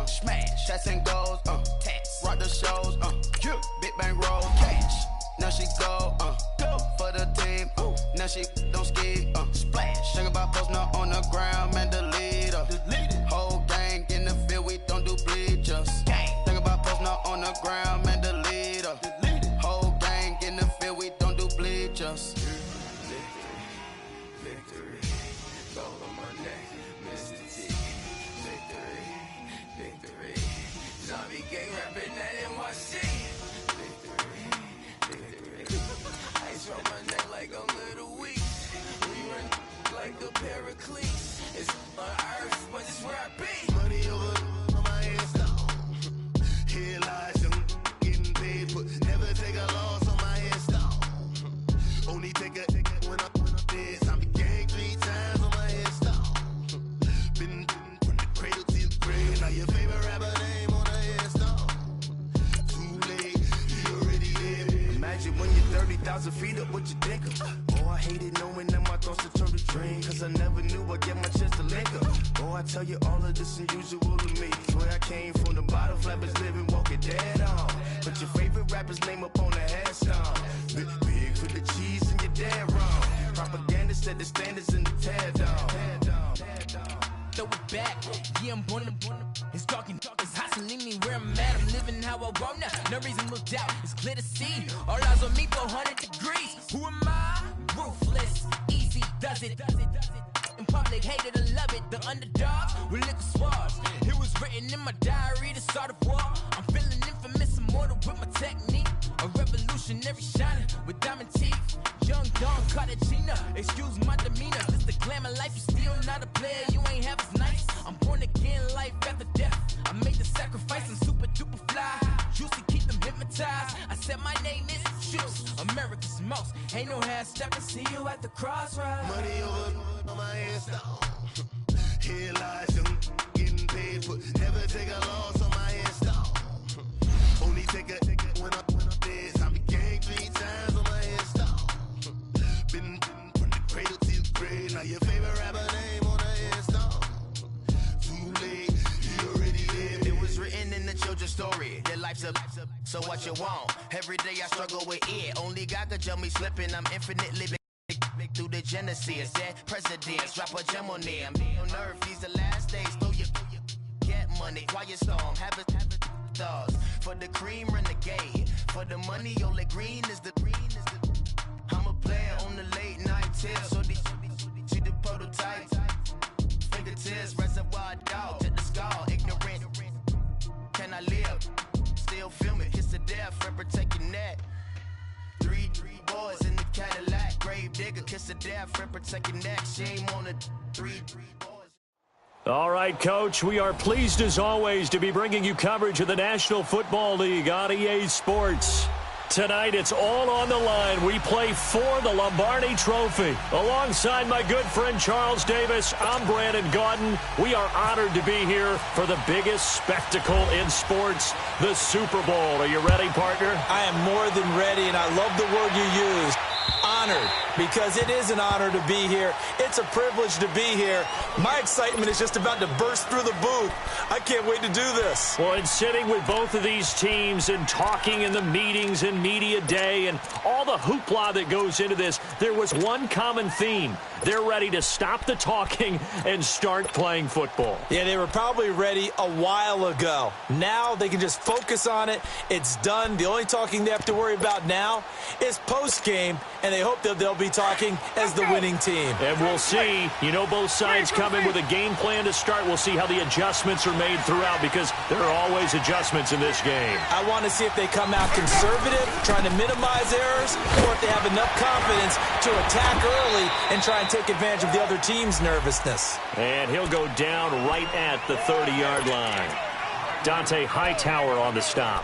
smash, shots and goals, tax, rock the shows, big bang roll, cash. Now she go for the team, now she don't ski, splash. Think about posting up on the ground, man, delete her. Whole gang in the field, we don't do bleachers. Think about posting up on the ground, man, delete her. Whole gang in the field, we don't do bleachers. Victory, gold on my neck, Mr. T. Victory, zombie gang rapping that NYC. Victory, ice on my neck like a little weak. We run like a paraclete. It's on earth, but it's where I be. Money over on my headstone. Here lies young, getting paid, but never take a loss on my headstone. Only take a when I'm dead. Zombie gang 3 times on my headstone. Been from the cradle to the grave. Now your favorite rapper name on a headstone. Too late, you already there. Imagine when you're 30,000 feet up, what you think of? Oh, I hated knowing that my thoughts would turn to dream. Cause I never knew I'd get my chance to link up. Oh, I tell you all of this unusual to me. Swear I came from the bottom, flappers living, walking dead on. Put your favorite rapper's name up on the headstone. Big for the cheese and you're dead wrong. Propaganda set the standards in the tear down. Throw it back, yeah, I'm born to it's talking, it's hustling me where I'm at. I'm living how I want now. No reason to look out, it's clear to see. All eyes on me, 400 degrees. Who am I? Ruthless, easy, does it. In public, hated and love it. The underdogs with liquor swabs. It was written in my diary to start a war. I'm feeling infamous, immortal with my technique. A revolutionary shining with diamond teeth. Young Don Cartagena, excuse my demeanor. This the glamour life, you still not a player. You ain't half as nice. I'm born again, life after death. I made the sacrifice, I'm super duper fly. Juicy, keep them hypnotized. I said my name is Juice, America's most. Ain't no half stepping, see you at the crossroads. Money over on my headstone. Here lies young, getting paid, but never take a loss on my headstone. Only take a when I'm dead. Zombie gang 3 times on my headstone. Been from the cradle to the grave. Now your favorite rapper name on a headstone. Too late, you already there. It was written in the children's story. Their life's up, so what you want? Every day I struggle with it. Only God could tell me slipping. I'm infinitely big through the genesis. Dead presidents, drop a gem on them. On earth, these the last days. Throw your get money, quiet storm, have it stars. For the cream, renegade. For the money, only green is the. I'm a player on the late night tip. So these see the prototype. Fingertips, reservoir dog to the skull. Ignorant. Can I live? Still film it. Kiss the death, friend, protect your neck. Three boys in the Cadillac. Grave digger, kiss the death, friend, protect your neck. Shame on the three boys. All right, Coach, we are pleased as always to be bringing you coverage of the National Football League on EA Sports. Tonight, it's all on the line. We play for the Lombardi Trophy. Alongside my good friend Charles Davis, I'm Brandon Gaudin. We are honored to be here for the biggest spectacle in sports, the Super Bowl. Are you ready, partner? I am more than ready, and I love the word you used. Honored, because it is an honor to be here. It's a privilege to be here. My excitement is just about to burst through the booth. I can't wait to do this. Well, in sitting with both of these teams and talking in the meetings and media day and all the hoopla that goes into this, there was one common theme. They're ready to stop the talking and start playing football. Yeah, they were probably ready a while ago. Now they can just focus on it. It's done. The only talking they have to worry about now is post-game, and they hope that they'll be talking as the winning team. And we'll see. You know, both sides come in with a game plan to start. We'll see how the adjustments are made throughout, because there are always adjustments in this game. I want to see if they come out conservative, trying to minimize errors, or if they have enough confidence to attack early and try and take advantage of the other team's nervousness. And he'll go down right at the 30-yard line. Dante Hightower on the stop.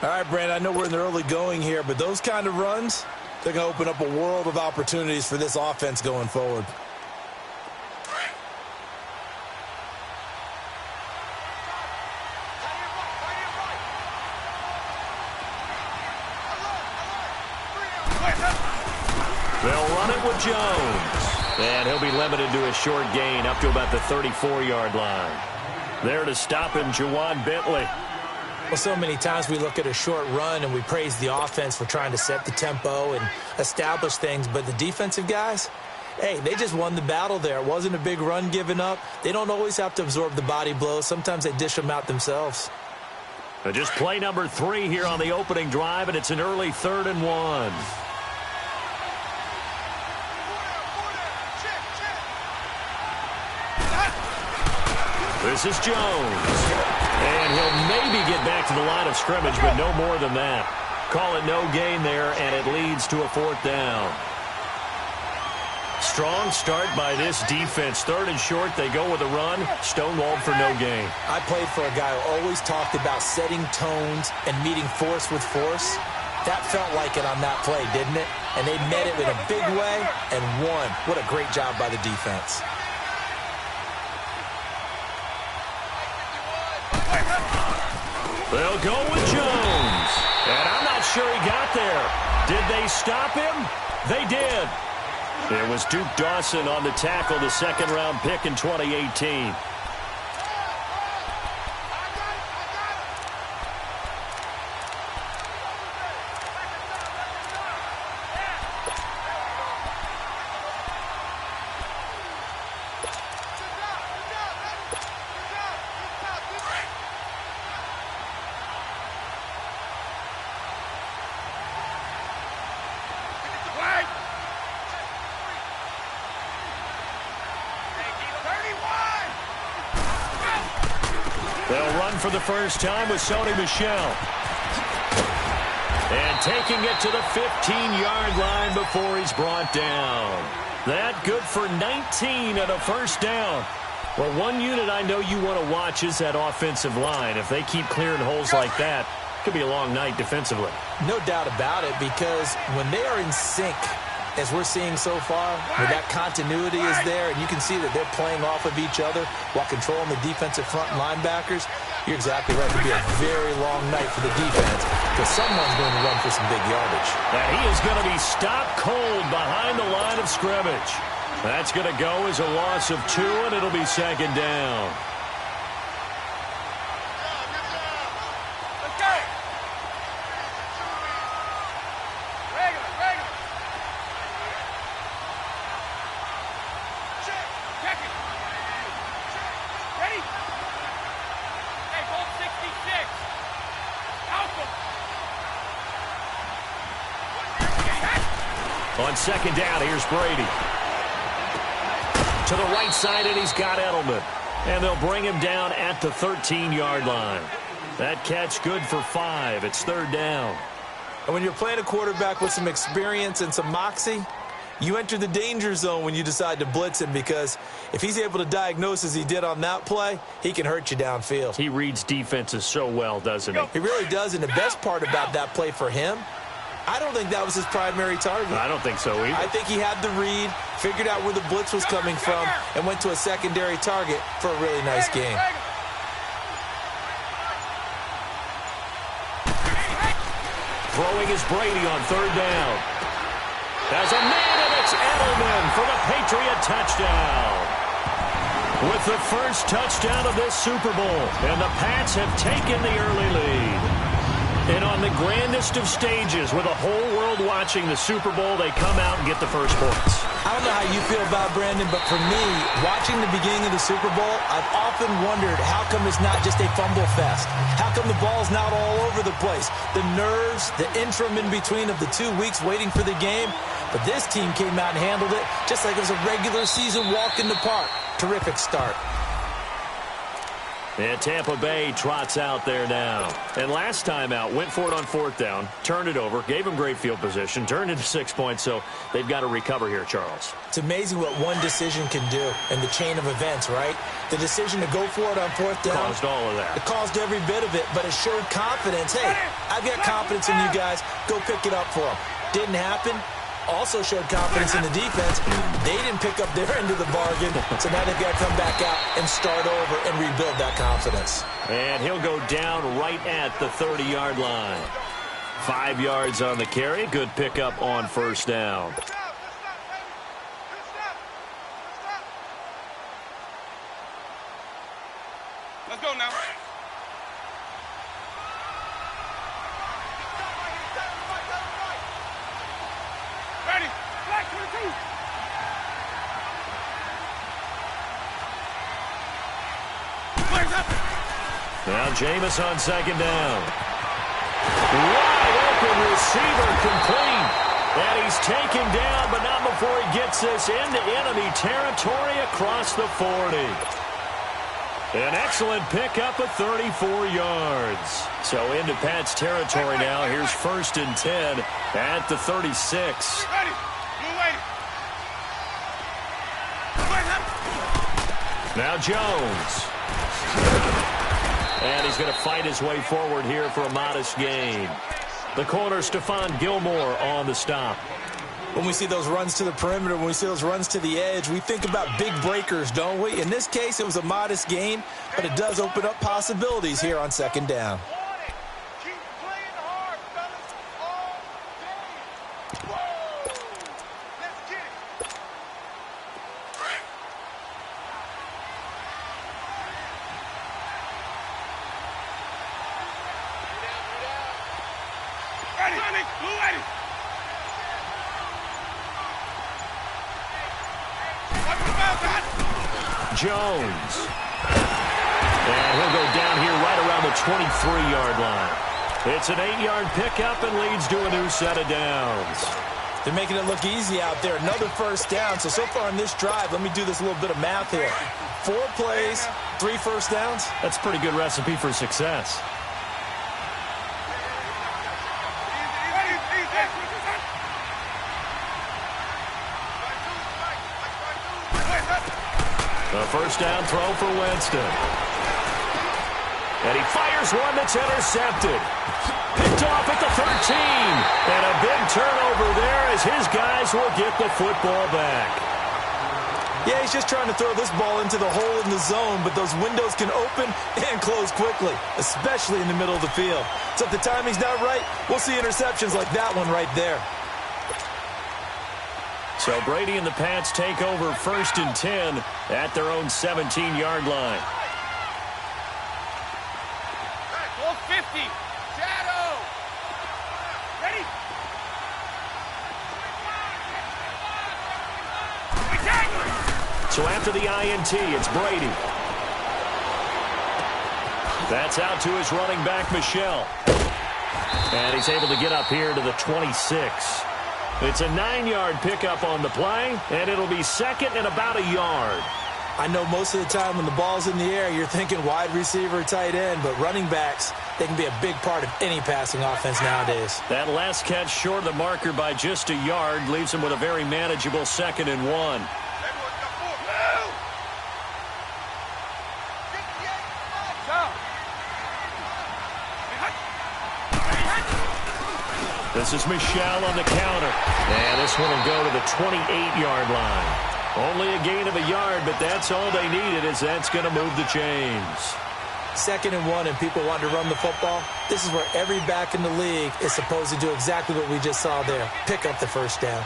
All right, Brandon, I know we're in the early going here, but those kind of runs, they're going to open up a world of opportunities for this offense going forward. They'll run it with Jones. And he'll be limited to a short gain up to about the 34-yard line. There to stop him, Juwan Bentley. Well, so many times we look at a short run and we praise the offense for trying to set the tempo and establish things, but the defensive guys, hey, they just won the battle there. It wasn't a big run given up. They don't always have to absorb the body blows. Sometimes they dish them out themselves. Just play number 3 here on the opening drive, and it's an early 3rd and 1. This is Jones. And he'll maybe get back to the line of scrimmage, but no more than that. Call it no gain there, and it leads to a 4th down. Strong start by this defense. 3rd and short, they go with a run. Stonewalled for no gain. I played for a guy who always talked about setting tones and meeting force with force. That felt like it on that play, didn't it? And they met it in a big way and won. What a great job by the defense. They'll go with Jones. And I'm not sure he got there. Did they stop him? They did. It was Duke Dawson on the tackle, the 2nd-round pick in 2018. They'll run for the first time with Sony Michel. And taking it to the 15-yard line before he's brought down. That good for 19 and a 1st down. Well, one unit I know you want to watch is that offensive line. If they keep clearing holes like that, it could be a long night defensively. No doubt about it, because when they are in sync, as we're seeing so far, where that continuity is there, and you can see that they're playing off of each other while controlling the defensive front linebackers, you're exactly right. It could be a very long night for the defense, because someone's going to run for some big yardage. And he is going to be stopped cold behind the line of scrimmage. That's going to go as a loss of 2, and it'll be 2nd down. On 2nd down, here's Brady. To the right side, and he's got Edelman. And they'll bring him down at the 13-yard line. That catch good for 5. It's 3rd down. And when you're playing a quarterback with some experience and some moxie, you enter the danger zone when you decide to blitz him, because if he's able to diagnose as he did on that play, he can hurt you downfield. He reads defenses so well, doesn't he? He really does, and the best part about that play for him, I don't think that was his primary target. I don't think so either. I think he had the read, figured out where the blitz was coming from, and went to a secondary target for a really nice game. Throwing is Brady on 3rd down. As a man, and it's Edelman for the Patriot touchdown. With the first touchdown of this Super Bowl, and the Pats have taken the early lead. And on the grandest of stages, with the whole world watching the Super Bowl, they come out and get the first points. I don't know how you feel about it, Brandon, but for me, watching the beginning of the Super Bowl, I've often wondered how come it's not just a fumble fest? How come the ball's not all over the place? The nerves, the interim in between of the 2 weeks waiting for the game. But this team came out and handled it just like it was a regular season walk in the park. Terrific start. And Tampa Bay trots out there now. And last time out, went for it on 4th down, turned it over, gave them great field position, turned into 6 points, so they've got to recover here, Charles. It's amazing what one decision can do in the chain of events, right? The decision to go for it on 4th down. Caused all of that. It caused every bit of it, but it showed confidence. Hey, I've got confidence in you guys. Go pick it up for them. Didn't happen. Also showed confidence in the defense. They didn't pick up their end of the bargain, so now they've got to come back out and start over and rebuild that confidence. And he'll go down right at the 30-yard line. 5 yards on the carry. Good pickup on 1st down. Let's go now. Ready. Black 22. Now Jameis on second down. Wide open receiver complete. And he's taken down, but not before he gets this into enemy territory across the 40. An excellent pickup of 34 yards. So into Pat's territory now. Here's 1st and 10 at the 36. Ready. You wait. Now Jones. And he's going to fight his way forward here for a modest gain. The corner, Stephon Gilmore, on the stop. When we see those runs to the perimeter, when we see those runs to the edge, we think about big breakers, don't we? In this case, it was a modest gain, but it does open up possibilities here on second down. Keep playing hard, fellas. All day. Whoa. Let's get it. Ready. Blue ready. Jones. And he'll go down here right around the 23-yard line. It's an 8-yard pickup and leads to a new set of downs. They're making it look easy out there. Another first down. So far on this drive, let me do this little bit of math here. 4 plays, 3 first downs. That's a pretty good recipe for success. A first down throw for Winston. And he fires one that's intercepted. Picked off at the 13. And a big turnover there as his guys will get the football back. Yeah, he's just trying to throw this ball into the hole in the zone, but those windows can open and close quickly, especially in the middle of the field. So if the timing's not right, we'll see interceptions like that one right there. So Brady and the Pats take over 1st and 10 at their own 17-yard line. 450. Shadow. Ready? So after the INT, it's Brady. That's out to his running back, Michel. And he's able to get up here to the 26. It's a 9-yard pickup on the play, and it'll be second and about a yard. I know most of the time when the ball's in the air, you're thinking wide receiver, tight end, but running backs, they can be a big part of any passing offense nowadays. That last catch short of the marker by just a yard leaves him with a very manageable 2nd and 1. This is Michel on the counter. And this one will go to the 28-yard line. Only a gain of a yard, but that's all they needed, as that's going to move the chains. 2nd and 1, and people want to run the football. This is where every back in the league is supposed to do exactly what we just saw there. Pick up the first down.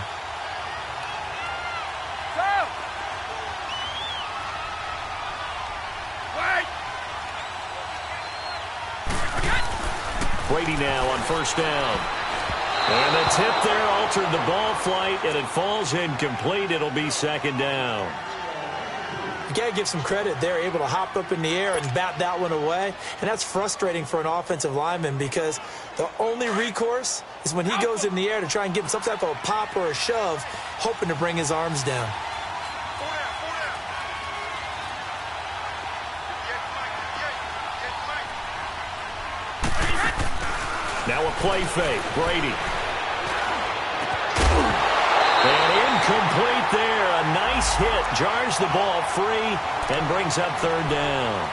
Brady now on 1st down. And the tip there altered the ball flight, and it falls incomplete. It'll be 2nd down. You got to give some credit. They're able to hop up in the air and bat that one away. And that's frustrating for an offensive lineman because the only recourse is when he goes in the air to try and get some type of a pop or a shove, hoping to bring his arms down. Now a play fake. Brady. And incomplete there. A nice hit. Jars the ball free and brings up 3rd down.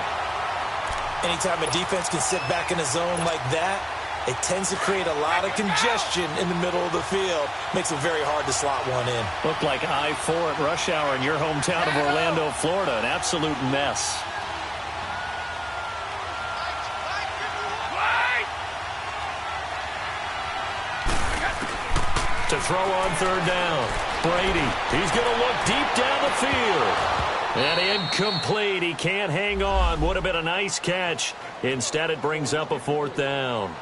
Anytime a defense can sit back in a zone like that, it tends to create a lot of congestion in the middle of the field. Makes it very hard to slot one in. Looked like I-4 at rush hour in your hometown of Orlando, Florida. An absolute mess. To throw on 3rd down. Brady, he's going to look deep down the field. And incomplete. He can't hang on. Would have been a nice catch. Instead, it brings up a 4th down.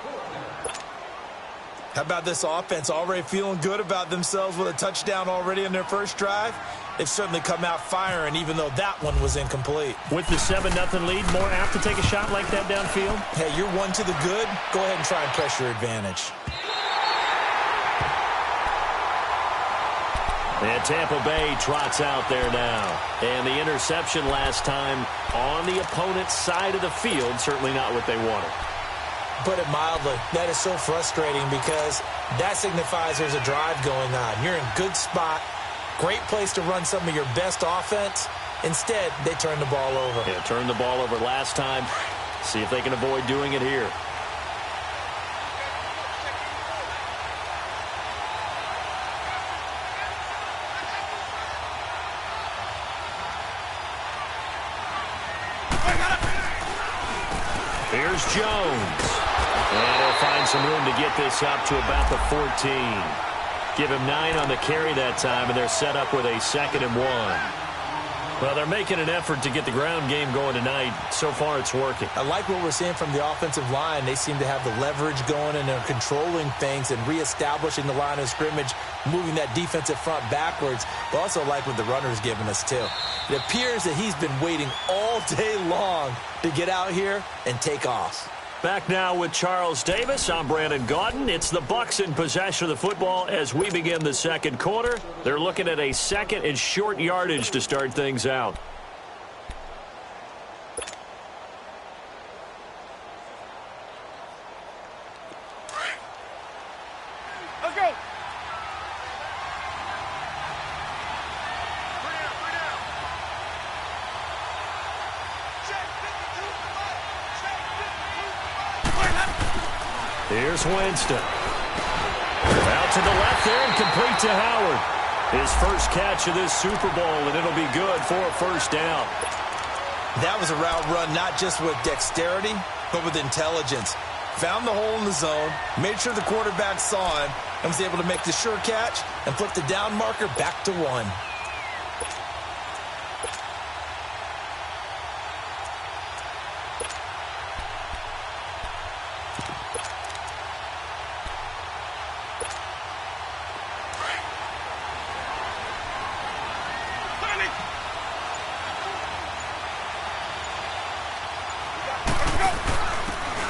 How about this offense already feeling good about themselves with a touchdown already in their first drive? They've certainly come out firing, even though that one was incomplete. With the 7-0 lead, more apt to take a shot like that downfield? Hey, you're one to the good. Go ahead and try and press your advantage. And Tampa Bay trots out there now. And the interception last time on the opponent's side of the field, certainly not what they wanted. Put it mildly, that is so frustrating because that signifies there's a drive going on. You're in good spot, great place to run some of your best offense. Instead, they turn the ball over. Yeah, turned the ball over last time. See if they can avoid doing it here. Here's Jones. And he'll find some room to get this up to about the 14. Give him 9 on the carry that time, and they're set up with a 2nd and 1. Well, they're making an effort to get the ground game going tonight. So far, it's working. I like what we're seeing from the offensive line. They seem to have the leverage going, and they're controlling things and reestablishing the line of scrimmage, moving that defensive front backwards. But also like what the runner's giving us, too. It appears that he's been waiting all day long to get out here and take off. Back now with Charles Davis. I'm Brandon Gaudin. It's the Bucs in possession of the football as we begin the second quarter. They're looking at a 2nd and short yardage to start things out. Let's go. Here's Winston. Out to the left there and complete to Howard. His first catch of this Super Bowl, and it'll be good for a 1st down. That was a route run not just with dexterity, but with intelligence. Found the hole in the zone, made sure the quarterback saw him, and was able to make the sure catch and flip the down marker back to 1.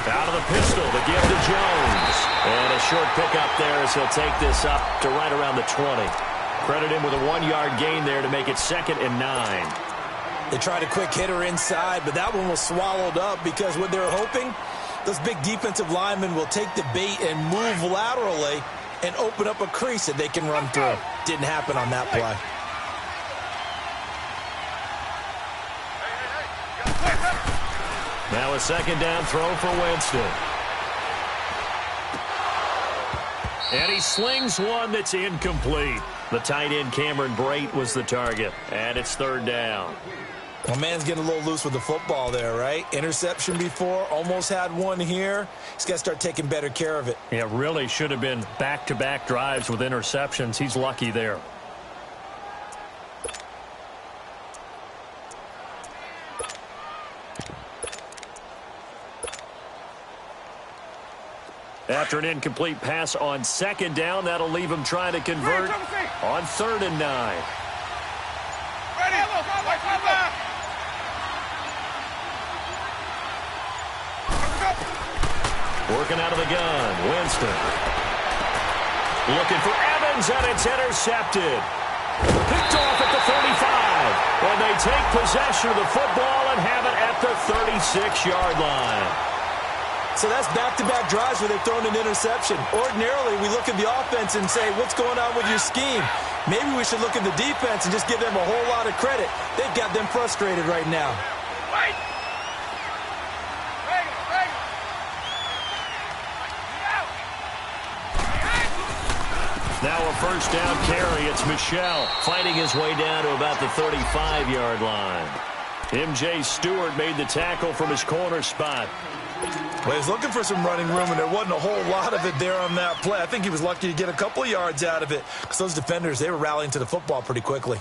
Out of the pistol, the give to Jones. And a short pickup there as he'll take this up to right around the 20. Credit him with a 1-yard gain there to make it 2nd and 9. They tried a quick hitter inside, but that one was swallowed up because what they're hoping, those big defensive linemen will take the bait and move laterally and open up a crease that they can run through. Didn't happen on that play. Now a 2nd down throw for Winston. And he slings one that's incomplete. The tight end Cameron Brate was the target. And it's 3rd down. Well, man's getting a little loose with the football there, right? Interception before, almost had one here. He's got to start taking better care of it. Yeah, really should have been back-to-back drives with interceptions. He's lucky there. After an incomplete pass on 2nd down, that'll leave him trying to convert on 3rd and 9. Ready? Working out of the gun, Winston. Looking for Evans, and it's intercepted. Picked off at the 35. And they take possession of the football and have it at the 36-yard line. So that's back-to-back drives where they've thrown an interception. Ordinarily, we look at the offense and say, what's going on with your scheme? Maybe we should look at the defense and just give them a whole lot of credit. They've got them frustrated right now. Wait. Now a 1st down carry. It's Michel fighting his way down to about the 35-yard line. M.J. Stewart made the tackle from his corner spot. Well, he's looking for some running room, and there wasn't a whole lot of it there on that play. I think he was lucky to get a couple of yards out of it because those defenders, they were rallying to the football pretty quickly.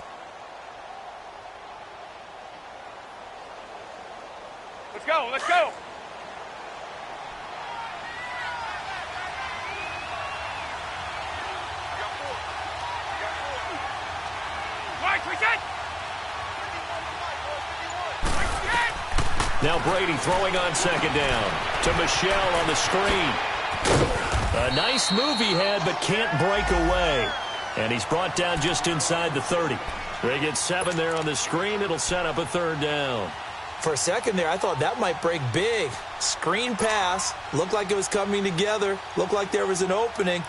Now Brady throwing on second down to Michelle on the screen. A nice move he had, but can't break away. And he's brought down just inside the 30. They get 7 there on the screen. It'll set up a third down. For a second there, I thought that might break big. Screen pass. Looked like it was coming together. Looked like there was an opening.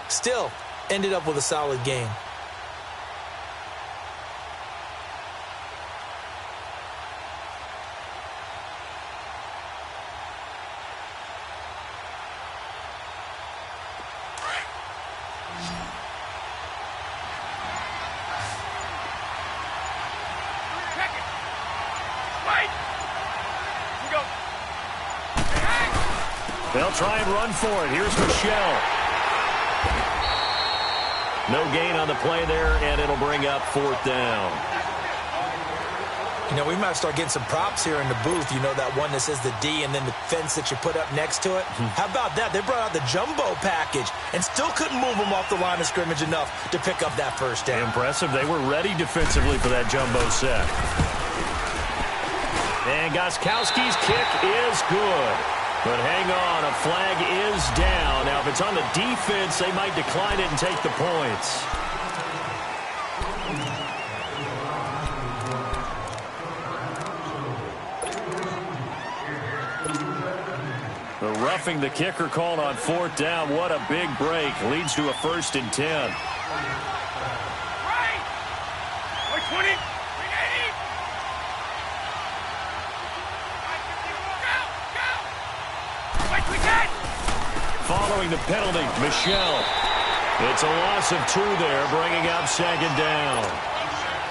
Still, ended up with a solid game. They'll try and run for it. Here's Michelle. No gain on the play there, and it'll bring up fourth down. You know, we might start getting some props here in the booth. You know, that one that says the D and then the fence that you put up next to it? How about that? They brought out the jumbo package and still couldn't move them off the line of scrimmage enough to pick up that first down. Impressive. They were ready defensively for that jumbo set. And Gostkowski's kick is good. But hang on, a flag is down. Now, if it's on the defense, they might decline it and take the points. The roughing the kicker called on fourth down. What a big break. Leads to a 1st and 10. Right! 20! Following the penalty, Michelle. It's a loss of 2 there, bringing up second down.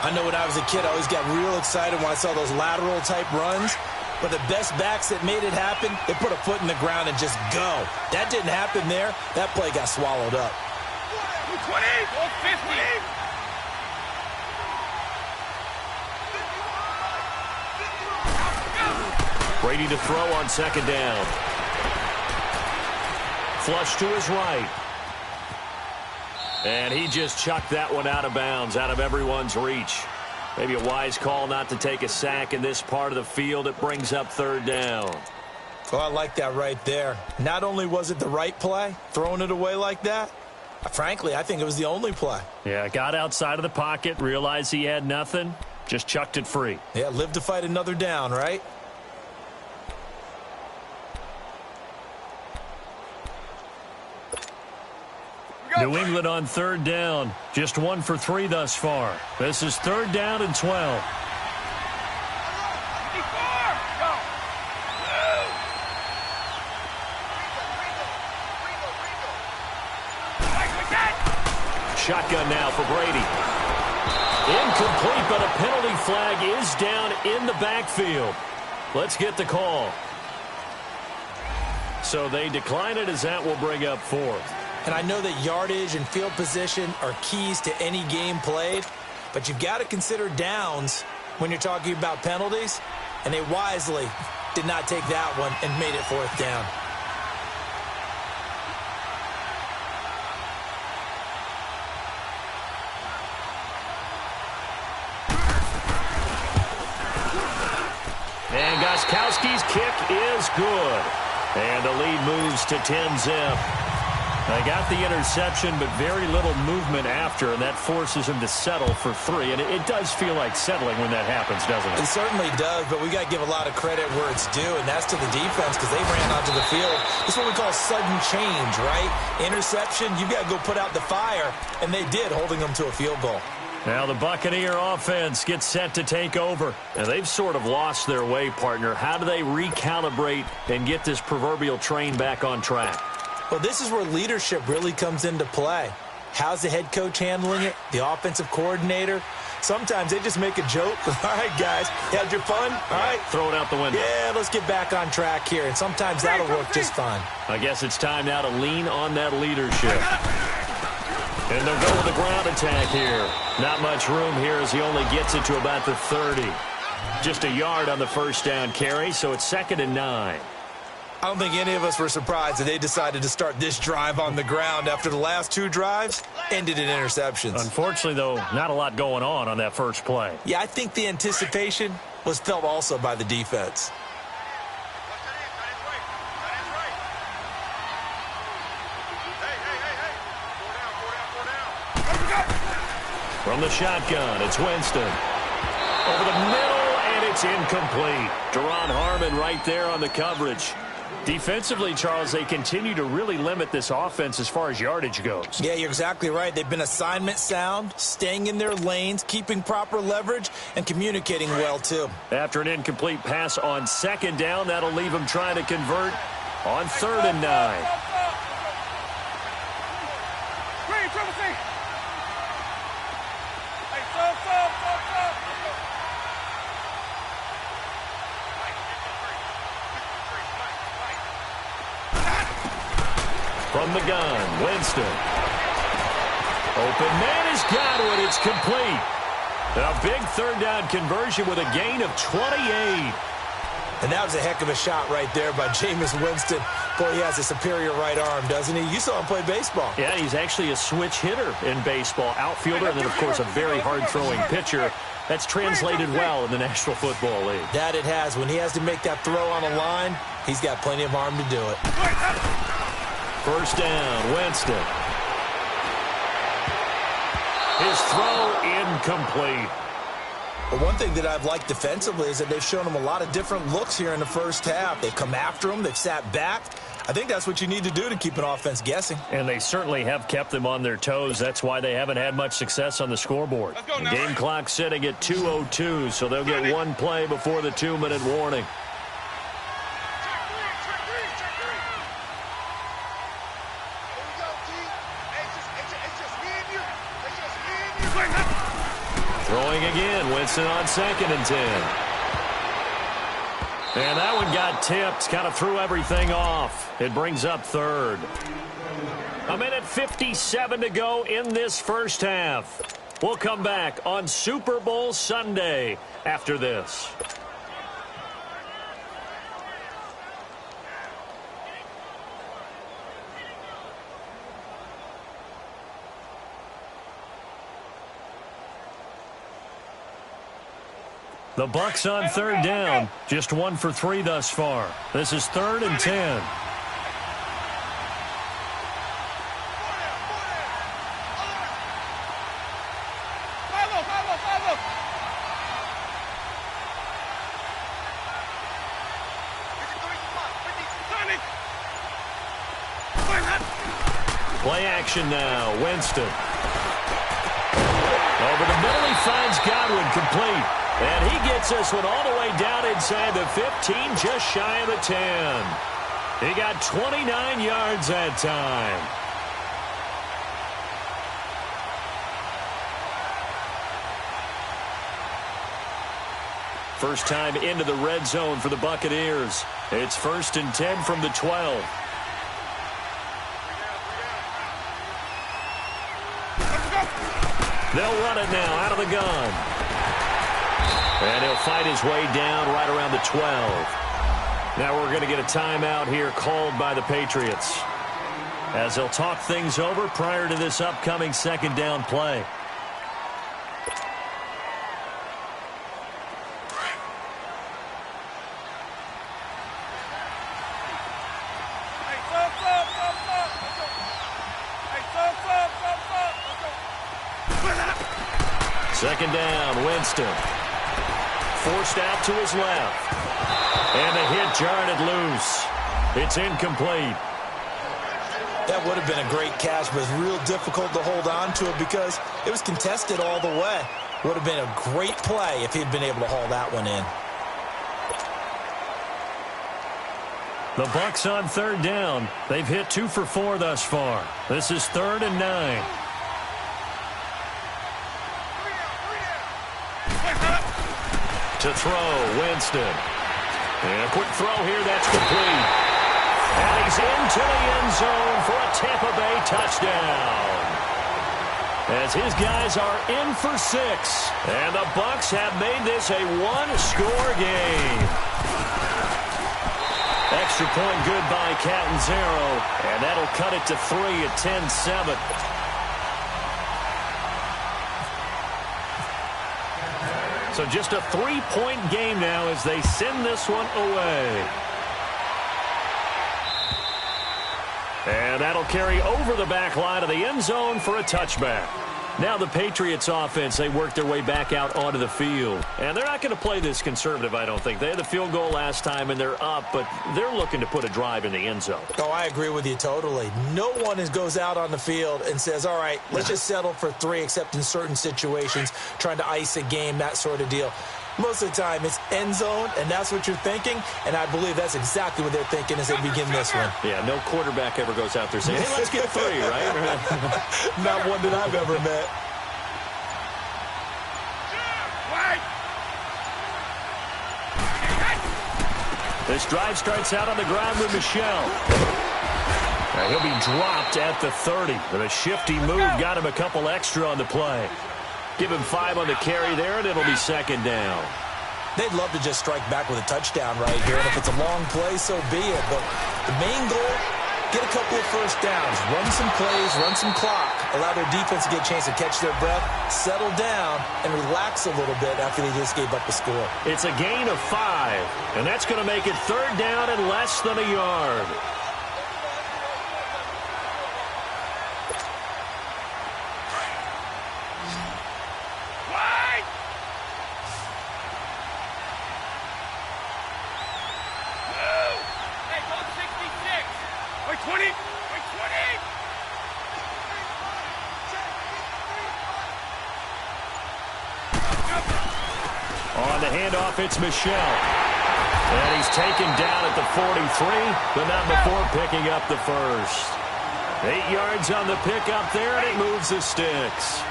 I know when I was a kid, I always got real excited when I saw those lateral-type runs. But the best backs that made it happen, they put a foot in the ground and just go. That didn't happen there. That play got swallowed up. 20! 50! Brady to throw on second down. Flush to his right. And he just chucked that one out of bounds, out of everyone's reach. Maybe a wise call not to take a sack in this part of the field. It brings up third down. Oh, I like that right there. Not only was it the right play, throwing it away like that, frankly, I think it was the only play. Yeah, got outside of the pocket, realized he had nothing, just chucked it free. Yeah, live to fight another down, right? New England on third down. Just 1 for 3 thus far. This is third down and 12. Shotgun now for Brady. Incomplete, but a penalty flag is down in the backfield. Let's get the call. So they decline it, as that will bring up fourth. And I know that yardage and field position are keys to any game played, but you've got to consider downs when you're talking about penalties, and they wisely did not take that one and made it fourth down. And Gostkowski's kick is good. And the lead moves to 10-zip. They got the interception, but very little movement after, and that forces him to settle for 3. And it does feel like settling when that happens, doesn't it? It certainly does, but we got to give a lot of credit where it's due, and that's to the defense because they ran onto the field. It's what we call sudden change, right? Interception, you've got to go put out the fire, and they did, holding them to a field goal. Now the Buccaneer offense gets set to take over. And they've sort of lost their way, partner. How do they recalibrate and get this proverbial train back on track? Well, this is where leadership really comes into play. How's the head coach handling it? The offensive coordinator? Sometimes they just make a joke. All right, guys, you had your fun? All right. Throw it out the window. Yeah, let's get back on track here. And sometimes that'll work just fine. I guess it's time now to lean on that leadership. And they'll go with the ground attack here. Not much room here as he only gets it to about the 30. Just a yard on the first down carry, so it's 2nd and 9. I don't think any of us were surprised that they decided to start this drive on the ground after the last 2 drives ended in interceptions. Unfortunately, though, not a lot going on that first play. Yeah, I think the anticipation was felt also by the defense. From the shotgun, it's Winston. Over the middle, and it's incomplete. Deron Harmon right there on the coverage. Defensively, Charles, they continue to really limit this offense as far as yardage goes. Yeah, you're exactly right. They've been assignment sound, staying in their lanes, keeping proper leverage, and communicating well, too. After an incomplete pass on second down, that'll leave them trying to convert on 3rd and 9. From the gun, Winston. Open man is Godwin. It's complete. A big 3rd down conversion with a gain of 28. And that was a heck of a shot right there by Jameis Winston. Boy, he has a superior right arm, doesn't he? You saw him play baseball. Yeah, he's actually a switch hitter in baseball. Outfielder, and then, of course, a very hard-throwing pitcher. That's translated well in the National Football League. That it has. When he has to make that throw on a line, he's got plenty of arm to do it. 1st down, Winston. His throw incomplete. But one thing that I've liked defensively is that they've shown him a lot of different looks here in the first half. They've come after him. They've sat back. I think that's what you need to do to keep an offense guessing. And they certainly have kept them on their toes. That's why they haven't had much success on the scoreboard. The game clock sitting at 2:02, so they'll get one play before the 2-minute warning. Throwing again, Winston on 2nd and 10. And that one got tipped, kind of threw everything off. It brings up 3rd. 1:57 to go in this first half. We'll come back on Super Bowl Sunday after this. The Bucs on 3rd down, just 1 for 3 thus far. This is 3rd and 10. Play action now, Winston. Over the middle, he finds Godwin complete. And he gets this one all the way down inside the 15, just shy of the 10. He got 29 yards that time. First time into the red zone for the Buccaneers. It's 1st and 10 from the 12. They'll run it now out of the gun. And he'll fight his way down right around the 12. Now we're going to get a timeout here called by the Patriots, as they'll talk things over prior to this upcoming 2nd down play. Second down, Winston. Forced out to his left. And the hit jarred it loose. It's incomplete. That would have been a great catch, but it's real difficult to hold on to it because it was contested all the way. Would have been a great play if he'd been able to haul that one in. The Bucs on 3rd down. They've hit 2 for 4 thus far. This is 3rd and 9. To throw, Winston. And a quick throw here, that's complete. And he's into the end zone for a Tampa Bay touchdown. As his guys are in for 6. And the Bucs have made this a one-score game. Extra point good by Catanzaro. And that'll cut it to 3 at 10-7. So just a 3-point game now as they send this one away. And that'll carry over the back line of the end zone for a touchback. Now the Patriots offense, they work their way back out onto the field. And they're not going to play this conservative, I don't think. They had the field goal last time, and they're up, but they're looking to put a drive in the end zone. Oh, I agree with you totally. No one goes out on the field and says, all right, let's just settle for 3, except in certain situations, trying to ice a game, that sort of deal. Most of the time, it's end zone, and that's what you're thinking, and I believe that's exactly what they're thinking as they begin this one. Yeah, no quarterback ever goes out there saying, hey, let's get 3, right? Not one that I've ever met. This drive starts out on the ground with Michel. He'll be dropped at the 30. But a shifty move got him a couple extra on the play. Give him 5 on the carry there, and it'll be second down. They'd love to just strike back with a touchdown right here, and if it's a long play, so be it. But the main goal, get a couple of first downs, run some plays, run some clock, allow their defense to get a chance to catch their breath, settle down, and relax a little bit after they just gave up a score. It's a gain of 5, and that's going to make it third down and less than a yard. On the handoff, it's Michel. And he's taken down at the 43, but not before picking up the first. 8 yards on the pickup there, and it moves the sticks.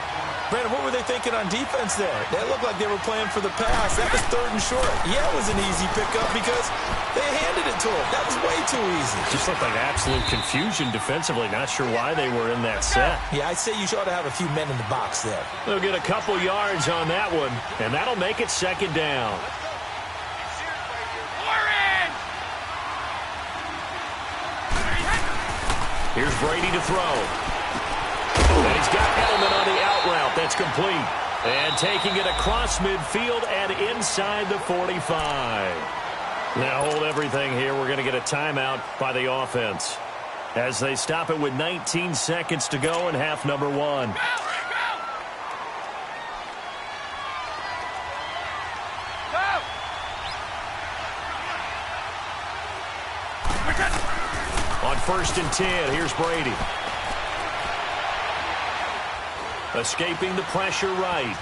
Brandon, what were they thinking on defense there? They looked like they were playing for the pass. That was 3rd and short. Yeah, it was an easy pickup because they handed it to him. That was way too easy. Just looked like absolute confusion defensively. Not sure why they were in that set. Yeah, I'd say you ought to have a few men in the box there. They'll get a couple yards on that one, and that'll make it second down. Here's Brady to throw. And he's got Edelman on the out route. That's complete. And taking it across midfield and inside the 45. Now hold everything here. We're going to get a timeout by the offense as they stop it with 19 seconds to go in half number 1. On 1st and 10, here's Brady. Escaping the pressure right.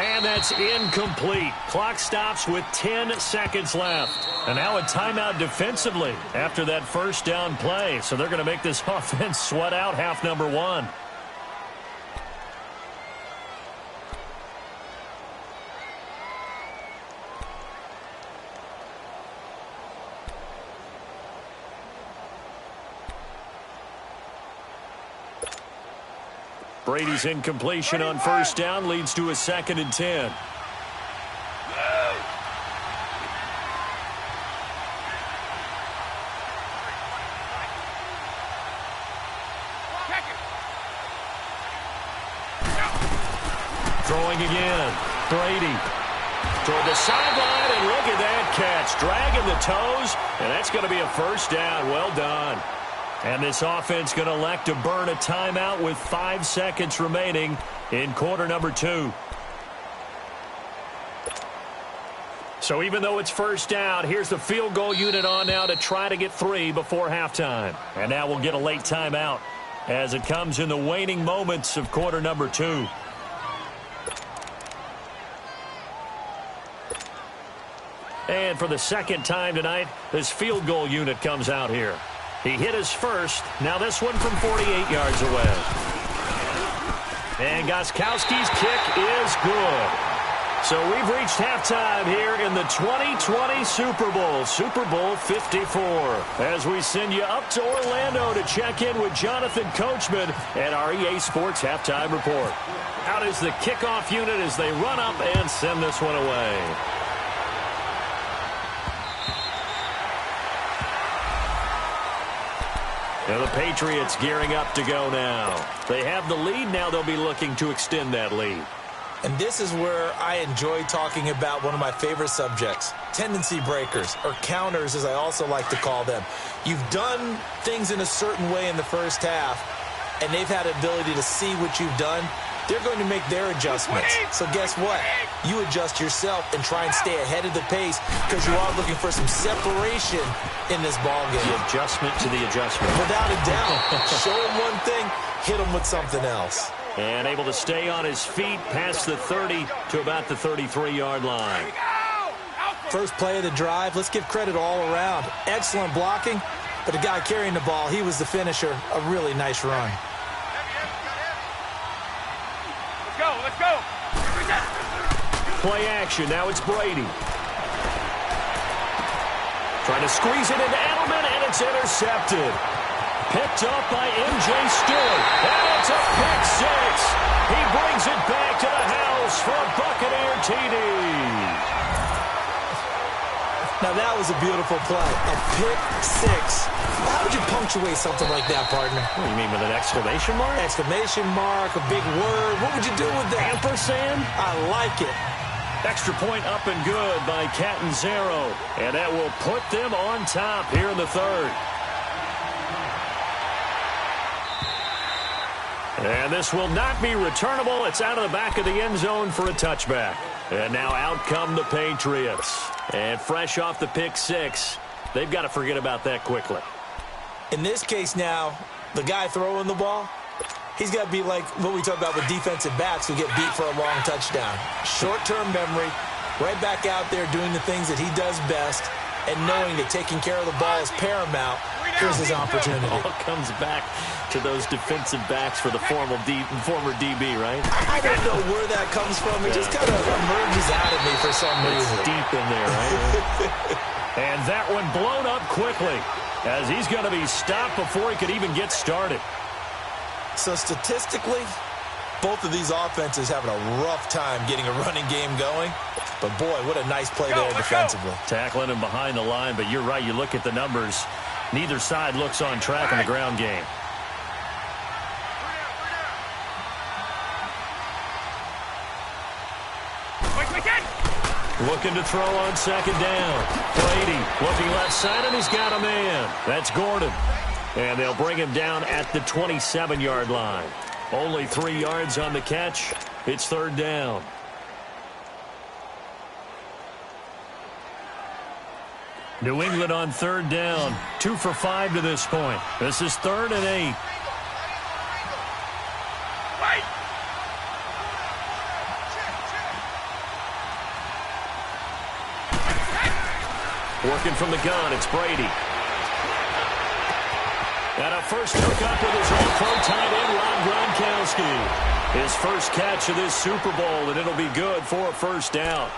And that's incomplete. Clock stops with 10 seconds left. And now a timeout defensively after that first down play. So they're going to make this offense sweat out half number 1. Brady's incompletion on first down leads to a 2nd and 10. Throwing again. Brady toward the sideline, and look at that catch. Dragging the toes, and that's going to be a first down. Well done. And this offense going to elect to burn a timeout with 5 seconds remaining in quarter number 2. So even though it's first down, here's the field goal unit on now to try to get 3 before halftime. And now we'll get a late timeout as it comes in the waning moments of quarter number 2. And for the second time tonight, this field goal unit comes out here. He hit his first. Now this one from 48 yards away. And Gostkowski's kick is good. So we've reached halftime here in the 2020 Super Bowl, Super Bowl 54. As we send you up to Orlando to check in with Jonathan Coachman at our EA Sports Halftime Report. Out is the kickoff unit as they run up and send this one away. Now the Patriots gearing up to go now. They have the lead. Now they'll be looking to extend that lead. And this is where I enjoy talking about one of my favorite subjects, tendency breakers, or counters as I also like to call them. You've done things in a certain way in the first half, and they've had the ability to see what you've done, they're going to make their adjustments. So guess what? You adjust yourself and try and stay ahead of the pace because you are looking for some separation in this ball game. The adjustment to the adjustment. Without a doubt. Show him one thing, hit him with something else. And able to stay on his feet past the 30 to about the 33-yard line. First play of the drive, let's give credit all around. Excellent blocking, but the guy carrying the ball, he was the finisher. A really nice run. Let's go. Play action. Now it's Brady. Trying to squeeze it into Edelman, and it's intercepted. Picked up by M.J. Stewart. And it's a pick six. He brings it back to the house for a Buccaneer TD. Now that was a beautiful play. A pick six. How would you punctuate something like that, partner? What do you mean, with an exclamation mark? Exclamation mark, a big word. What would you do with that? Ampersand? I like it. Extra point up and good by Catanzaro. And that will put them on top here in the third. And this will not be returnable. It's out of the back of the end zone for a touchback. And now out come the Patriots. And fresh off the pick six, they've got to forget about that quickly. In this case now, the guy throwing the ball, he's got to be like what we talk about with defensive backs who get beat for a long touchdown. Short-term memory, right back out there doing the things that he does best, and knowing that taking care of the ball is paramount. Here's his opportunity. It all comes back to those defensive backs for the former DB, right? I don't know where that comes from. It just kind of emerges out of me for some reason. It's deep in there, right? And that one blown up quickly as he's going to be stopped before he could even get started. So statistically, both of these offenses having a rough time getting a running game going. But, boy, what a nice play there defensively. Tackling him behind the line, but you're right. You look at the numbers. Neither side looks on track in the ground game. Looking to throw on second down. Brady looking left side, and he's got a man. That's Gordon. And they'll bring him down at the 27-yard line. Only 3 yards on the catch. It's third down. New England on third down. 2 for 5 to this point. This is 3rd and 8. Working from the gun, it's Brady. And a first hook up with his all-pro tight end, Rob Gronkowski. His first catch of this Super Bowl, and it'll be good for a first down.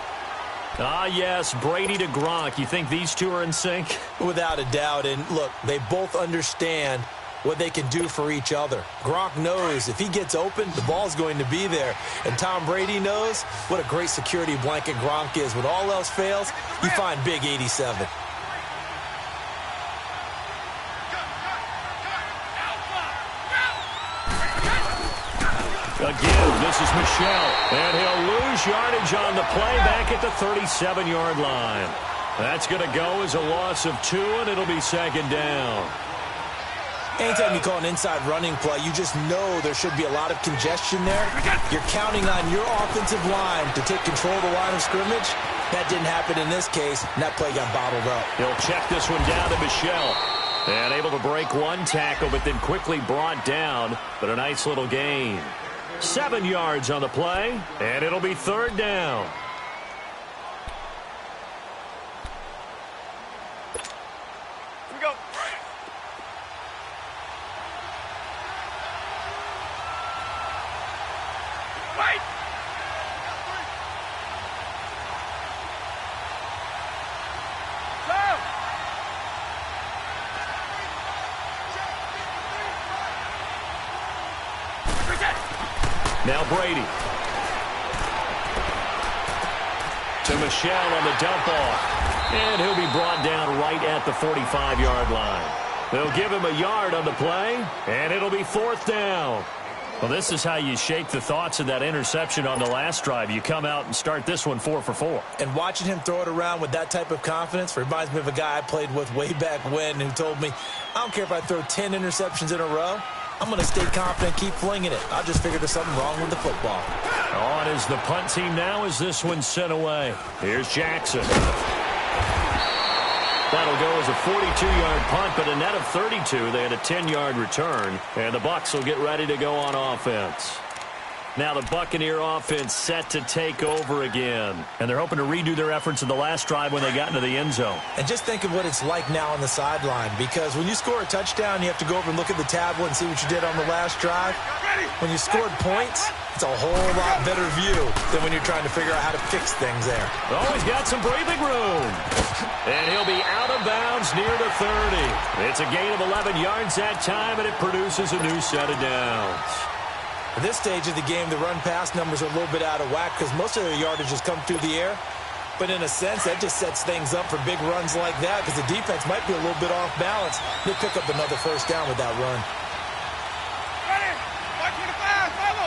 Ah, yes, Brady to Gronk. You think these two are in sync? Without a doubt. And, look, they both understand what they can do for each other. Gronk knows if he gets open, the ball's going to be there. And Tom Brady knows what a great security blanket Gronk is. When all else fails, you find Big 87. Again, this is Michelle, and he'll lose yardage on the play back at the 37-yard line. That's going to go as a loss of 2, and it'll be second down. Anytime you call an inside running play, you just know there should be a lot of congestion there. You're counting on your offensive line to take control of the line of scrimmage. That didn't happen in this case, and that play got bottled up. He'll check this one down to Michelle. And able to break one tackle, but then quickly brought down. But a nice little gain. 7 yards on the play, and it'll be third down. Here we go. Wait. Go. Now Brady. To Michelle on the dump off. And he'll be brought down right at the 45-yard line. They'll give him a yard on the play, and it'll be fourth down. Well, this is how you shake the thoughts of that interception on the last drive. You come out and start this one 4 for 4. And watching him throw it around with that type of confidence reminds me of a guy I played with way back when who told me, I don't care if I throw 10 interceptions in a row. I'm going to stay confident, keep flinging it. I just figured there's something wrong with the football. On is the punt team now as this one's sent away. Here's Jackson. That'll go as a 42-yard punt, but a net of 32. They had a 10-yard return, and the Bucs will get ready to go on offense. Now the Buccaneer offense set to take over again. And they're hoping to redo their efforts in the last drive when they got into the end zone. And just think of what it's like now on the sideline, because when you score a touchdown, you have to go over and look at the tablet and see what you did on the last drive. When you scored points, it's a whole lot better view than when you're trying to figure out how to fix things there. Oh, he's got some breathing room. And he'll be out of bounds near the 30. It's a gain of 11 yards that time, and it produces a new set of downs. At this stage of the game, the run-pass numbers are a little bit out of whack because most of their yardage has come through the air. But in a sense, that just sets things up for big runs like that because the defense might be a little bit off balance. They pick up another first down with that run. Ready? 125. Follow.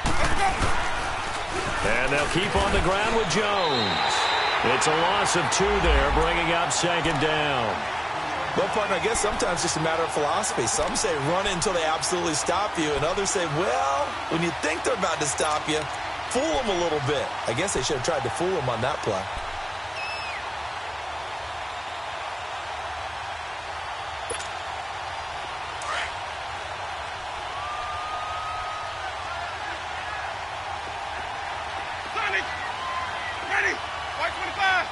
Let's go. And they'll keep on the ground with Jones. It's a loss of 2 there, bringing up second down. Well, partner, I guess sometimes it's just a matter of philosophy. Some say run until they absolutely stop you, and others say, well, when you think they're about to stop you, fool them a little bit. I guess they should have tried to fool them on that play. Sonic. Ready? 125.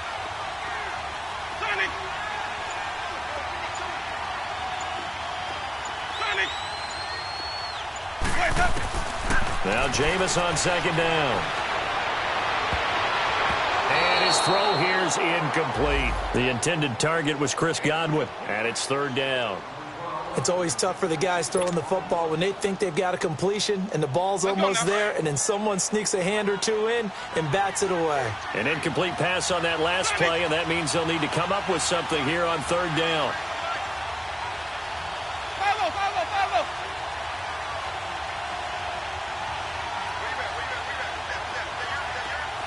Sonic. Now Jameis on second down. And his throw here's incomplete. The intended target was Chris Godwin, and it's third down. It's always tough for the guys throwing the football when they think they've got a completion and the ball's almost there, and then someone sneaks a hand or two in and bats it away. An incomplete pass on that last play, and that means they'll need to come up with something here on third down. Follow.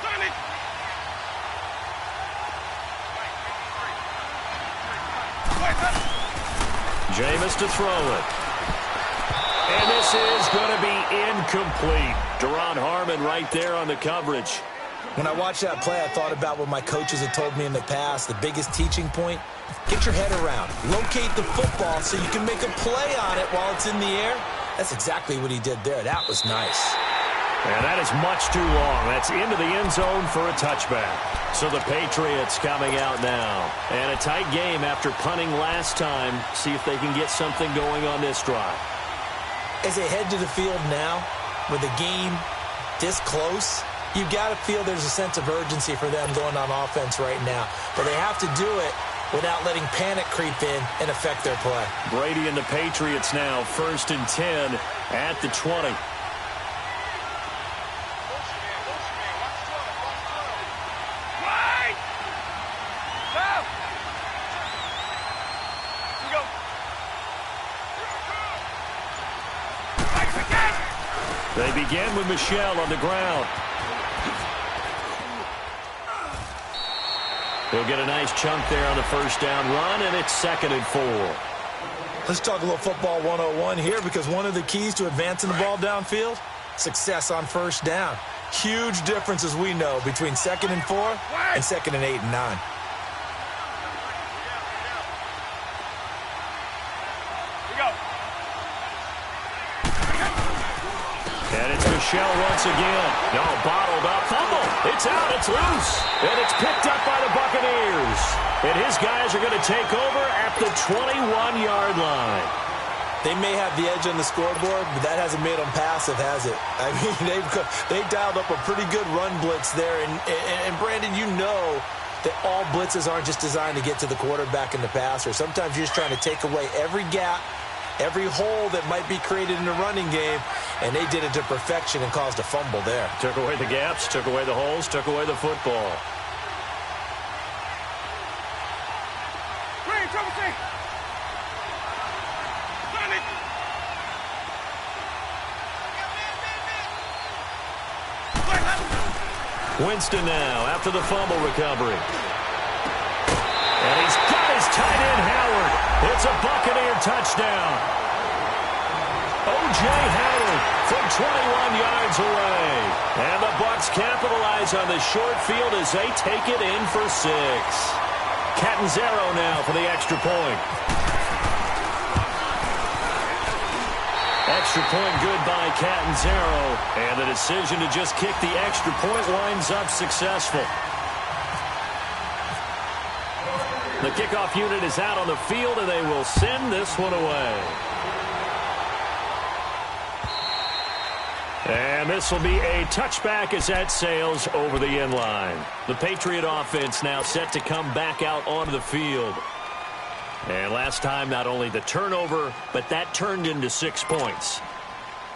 Sonic. Jameis to throw it. And this is going to be incomplete. Deron Harmon right there on the coverage. When I watched that play, I thought about what my coaches had told me in the past. The biggest teaching point, get your head around. Locate the football so you can make a play on it while it's in the air. That's exactly what he did there. That was nice. And that is much too long. That's into the end zone for a touchback. So the Patriots coming out now. And a tight game after punting last time. See if they can get something going on this drive. As they head to the field now, with the game this close, you've got to feel there's a sense of urgency for them going on offense right now. But they have to do it without letting panic creep in and affect their play. Brady and the Patriots now, 1st and 10 at the 20. They begin with Michel on the ground. He'll get a nice chunk there on the first down run, and it's 2nd and 4. Let's talk a little football 101 here, because one of the keys to advancing the ball downfield, success on first down. Huge difference, as we know, between 2nd and 4 and 2nd and 8 and 9. And it's Michel once again. No, bottled up. Fumble. It's out. It's loose. And it's picked up by the Buccaneers. And his guys are going to take over at the 21-yard line. They may have the edge on the scoreboard, but that hasn't made them passive, has it? I mean, they've dialed up a pretty good run blitz there. And Brandon, you know that all blitzes aren't just designed to get to the quarterback and the passer. Sometimes you're just trying to take away every gap, every hole that might be created in the running game, and they did it to perfection and caused a fumble there. Took away the gaps, took away the holes, took away the football. Green, trouble team. Winston now after the fumble recovery. And he's got his tight end, Howard. It's a Buccaneer touchdown. O.J. Howard from 21 yards away. And the Bucs capitalize on the short field as they take it in for 6. Catanzaro now for the extra point. Extra point good by Catanzaro. And the decision to just kick the extra point winds up successful. The kickoff unit is out on the field, and they will send this one away. And this will be a touchback as that sails over the end line. The Patriot offense now set to come back out onto the field. And last time, not only the turnover, but that turned into 6 points.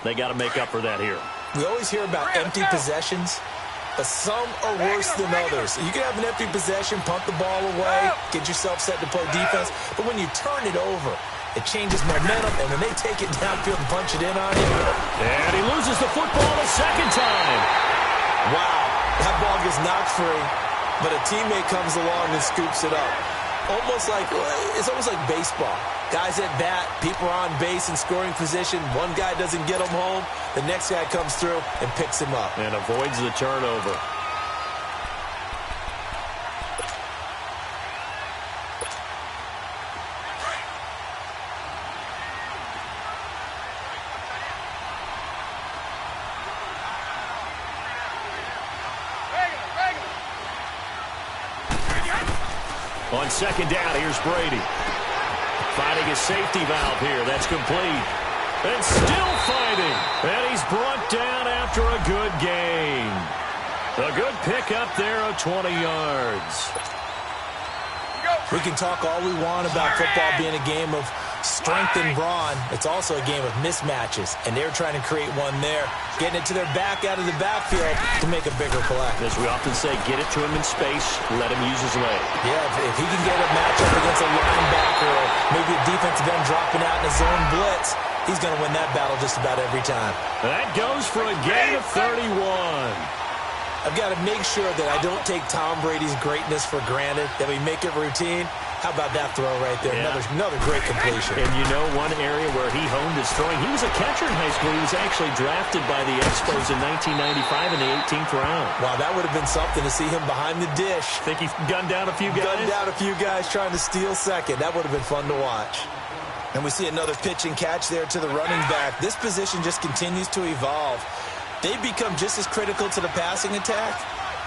They got to make up for that here. We always hear about empty possessions, but some are worse than others. You can have an empty possession, punt the ball away, get yourself set to play defense, but when you turn it over, it changes momentum, and when they take it downfield and punch it in on you. And he loses the football a second time. Wow, that ball gets knocked free, but a teammate comes along and scoops it up. It's almost like baseball. Guys at bat, people are on base in scoring position. One guy doesn't get him home. The next guy comes through and picks him up. And avoids the turnover. On second down, here's Brady. Finding his safety valve here. That's complete. And still fighting. And he's brought down after a good gain. A good pickup there of 20 yards. We can talk all we want about football being a game of strength and brawn. It's also a game of mismatches, and they're trying to create one there, getting it to their back out of the backfield to make a bigger play. As we often say, get it to him in space, let him use his leg. Yeah, if he can get a matchup against a linebacker or maybe a defensive end dropping out in a zone blitz, he's going to win that battle just about every time. That goes for a gain of 31. I've got to make sure that I don't take Tom Brady's greatness for granted, that we make it routine. How about that throw right there? Yeah. Another great completion. And you know one area where he honed his throwing, he was a catcher in high school. He was actually drafted by the Expos in 1995 in the 18th round. Wow, that would have been something to see him behind the dish. Think he gunned down a few guys? Gunned down a few guys trying to steal second. That would have been fun to watch. And we see another pitch and catch there to the running back. This position just continues to evolve. They become just as critical to the passing attack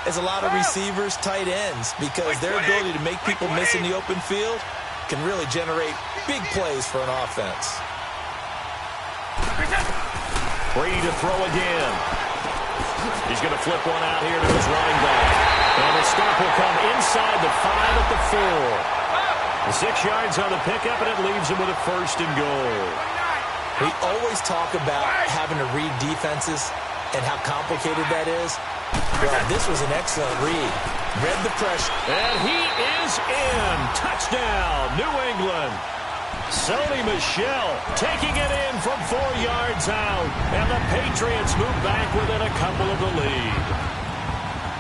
as a lot of receivers, tight ends, because their ability to make people miss in the open field can really generate big plays for an offense. Brady to throw again. He's going to flip one out here to his running back. And the stop will come inside the 5 at the 4. 6 yards on the pickup, and it leaves him with a 1st and goal. We always talk about having to read defenses and how complicated that is. Well, this was an excellent read. Read the pressure. And he is in. Touchdown, New England. Sony Michel taking it in from 4 yards out. And the Patriots move back within a couple of the lead.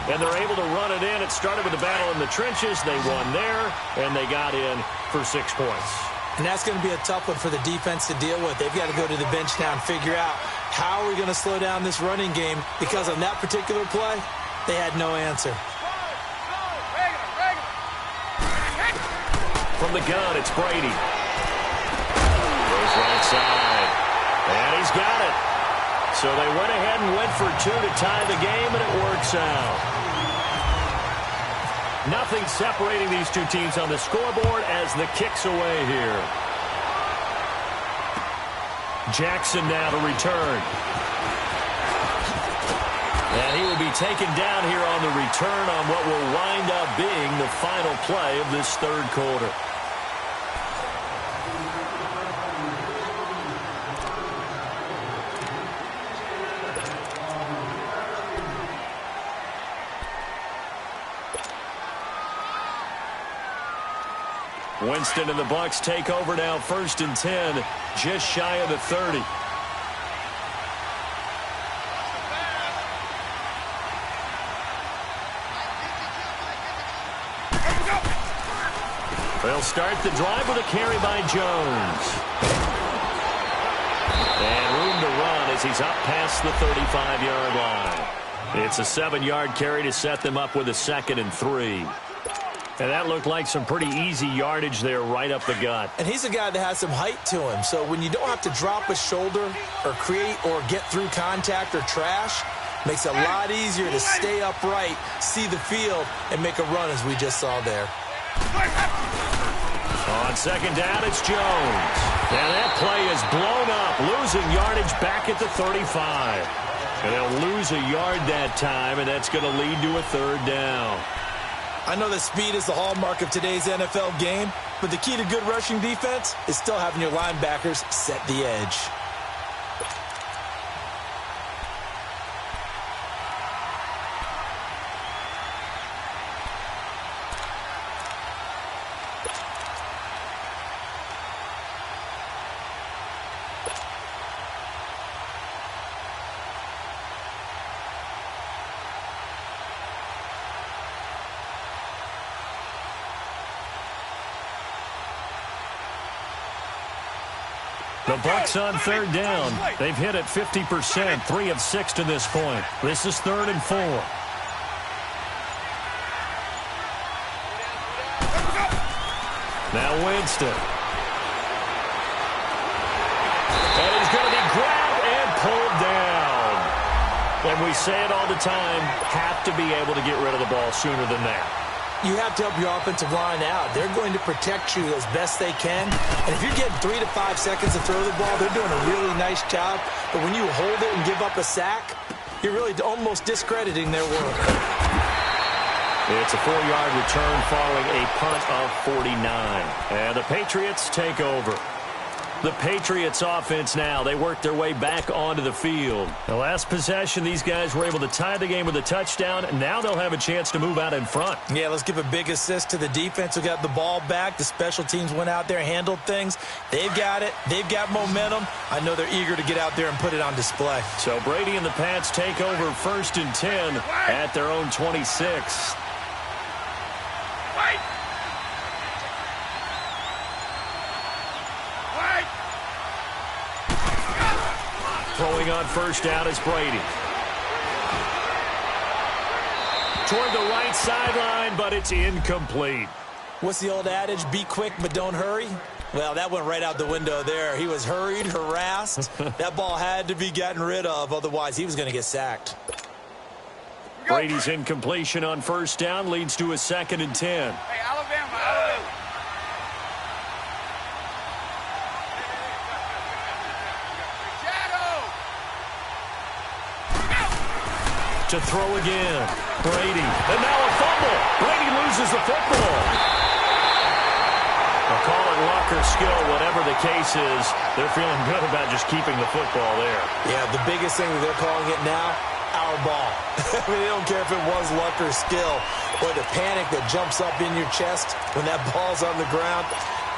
And they're able to run it in. It started with the battle in the trenches. They won there, and they got in for 6 points. And that's going to be a tough one for the defense to deal with. They've got to go to the bench now and figure out how are we going to slow down this running game, because on that particular play, they had no answer. From the gun, it's Brady. Goes right side. And he's got it. So they went ahead and went for 2 to tie the game, and it works out. Nothing separating these two teams on the scoreboard as the kick's away here. Jackson now to return. And he will be taken down here on the return on what will wind up being the final play of this 3rd quarter. Winston and the Bucs take over now, 1st and 10, just shy of the 30. They'll start the drive with a carry by Jones. And room to run as he's up past the 35-yard line. It's a 7-yard carry to set them up with a 2nd and 3. And that looked like some pretty easy yardage there right up the gut. And he's a guy that has some height to him. So when you don't have to drop a shoulder or create or get through contact or trash, makes it a lot easier to stay upright, see the field, and make a run as we just saw there. On 2nd down, it's Jones. And that play is blown up, losing yardage back at the 35. And they'll lose a yard that time, and that's going to lead to a 3rd down. I know that speed is the hallmark of today's NFL game, but the key to good rushing defense is still having your linebackers set the edge. The Bucs on 3rd down. They've hit it 50%, 3 of 6 to this point. This is 3rd and 4. Now Winston. And he's going to be grabbed and pulled down. And we say it all the time, have to be able to get rid of the ball sooner than that. You have to help your offensive line out. They're going to protect you as best they can. And if you're getting 3 to 5 seconds to throw the ball, they're doing a really nice job. But when you hold it and give up a sack, you're really almost discrediting their work. It's a 4-yard return following a punt of 49. And the Patriots take over. The Patriots offense now, they work their way back onto the field. The last possession, these guys were able to tie the game with a touchdown, and now they'll have a chance to move out in front. Yeah, let's give a big assist to the defense who got the ball back. The special teams went out there, handled things. They've got it. They've got momentum. I know they're eager to get out there and put it on display. So Brady and the Pats take over 1st and 10 at their own 26. Throwing on 1st down is Brady. Toward the right sideline, but it's incomplete. What's the old adage? Be quick, but don't hurry. Well, that went right out the window there. He was hurried, harassed. That ball had to be gotten rid of, otherwise he was going to get sacked. Brady's incompletion on 1st down leads to a 2nd and 10. Hey, Alabama. To throw again. Brady. And now a fumble. Brady loses the football. They'll call it luck or skill, whatever the case is. They're feeling good about just keeping the football there. Yeah, the biggest thing that they're calling it now, our ball. I mean, they don't care if it was luck or skill, or the panic that jumps up in your chest when that ball's on the ground.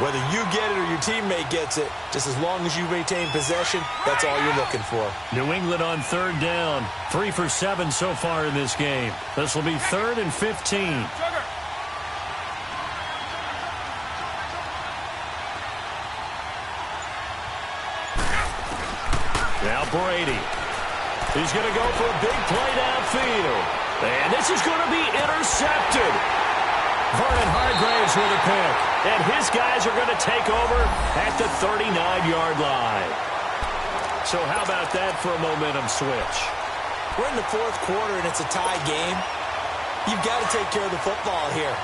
Whether you get it or your teammate gets it, just as long as you maintain possession, that's all you're looking for. New England on 3rd down. 3 for 7 so far in this game. This will be 3rd and 15. Now Brady. He's going to go for a big play downfield. And this is going to be intercepted. Vernon Hargreaves with a pick. And his guys are going to take over at the 39-yard line. So how about that for a momentum switch? We're in the 4th quarter, and it's a tie game. You've got to take care of the football here.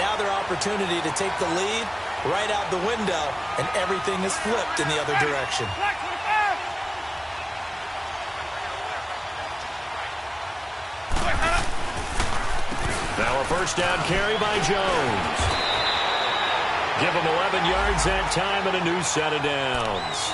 Now their opportunity to take the lead right out the window, and everything is flipped in the other direction. Now a 1st down carry by Jones. Give him 11 yards that time and a new set of downs.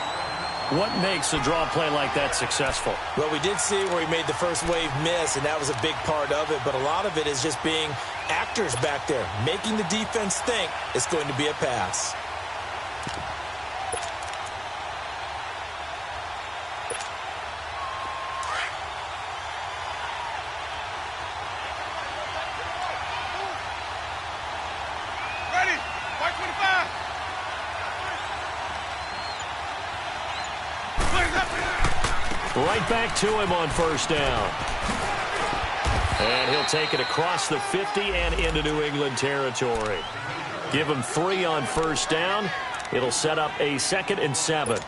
What makes a draw play like that successful? Well, we did see where he made the first wave miss, and that was a big part of it. But a lot of it is just being actors back there, making the defense think it's going to be a pass. Ready. White 25. Right back to him on first down. And he'll take it across the 50 and into New England territory. Give him 3 on first down. It'll set up a 2nd and 7.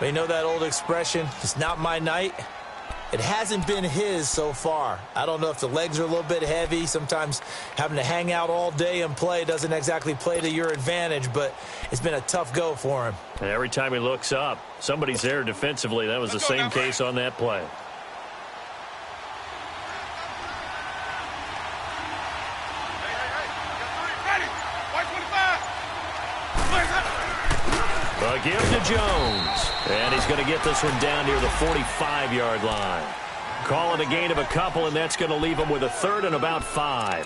You know that old expression, it's not my night? It hasn't been his so far. I don't know if the legs are a little bit heavy. Sometimes having to hang out all day and play doesn't exactly play to your advantage, but it's been a tough go for him. And every time he looks up, somebody's there defensively. That was the same case on that play. A give to Jones. And he's going to get this one down near the 45-yard line. Call it a gain of a couple, and that's going to leave him with a 3rd and about 5.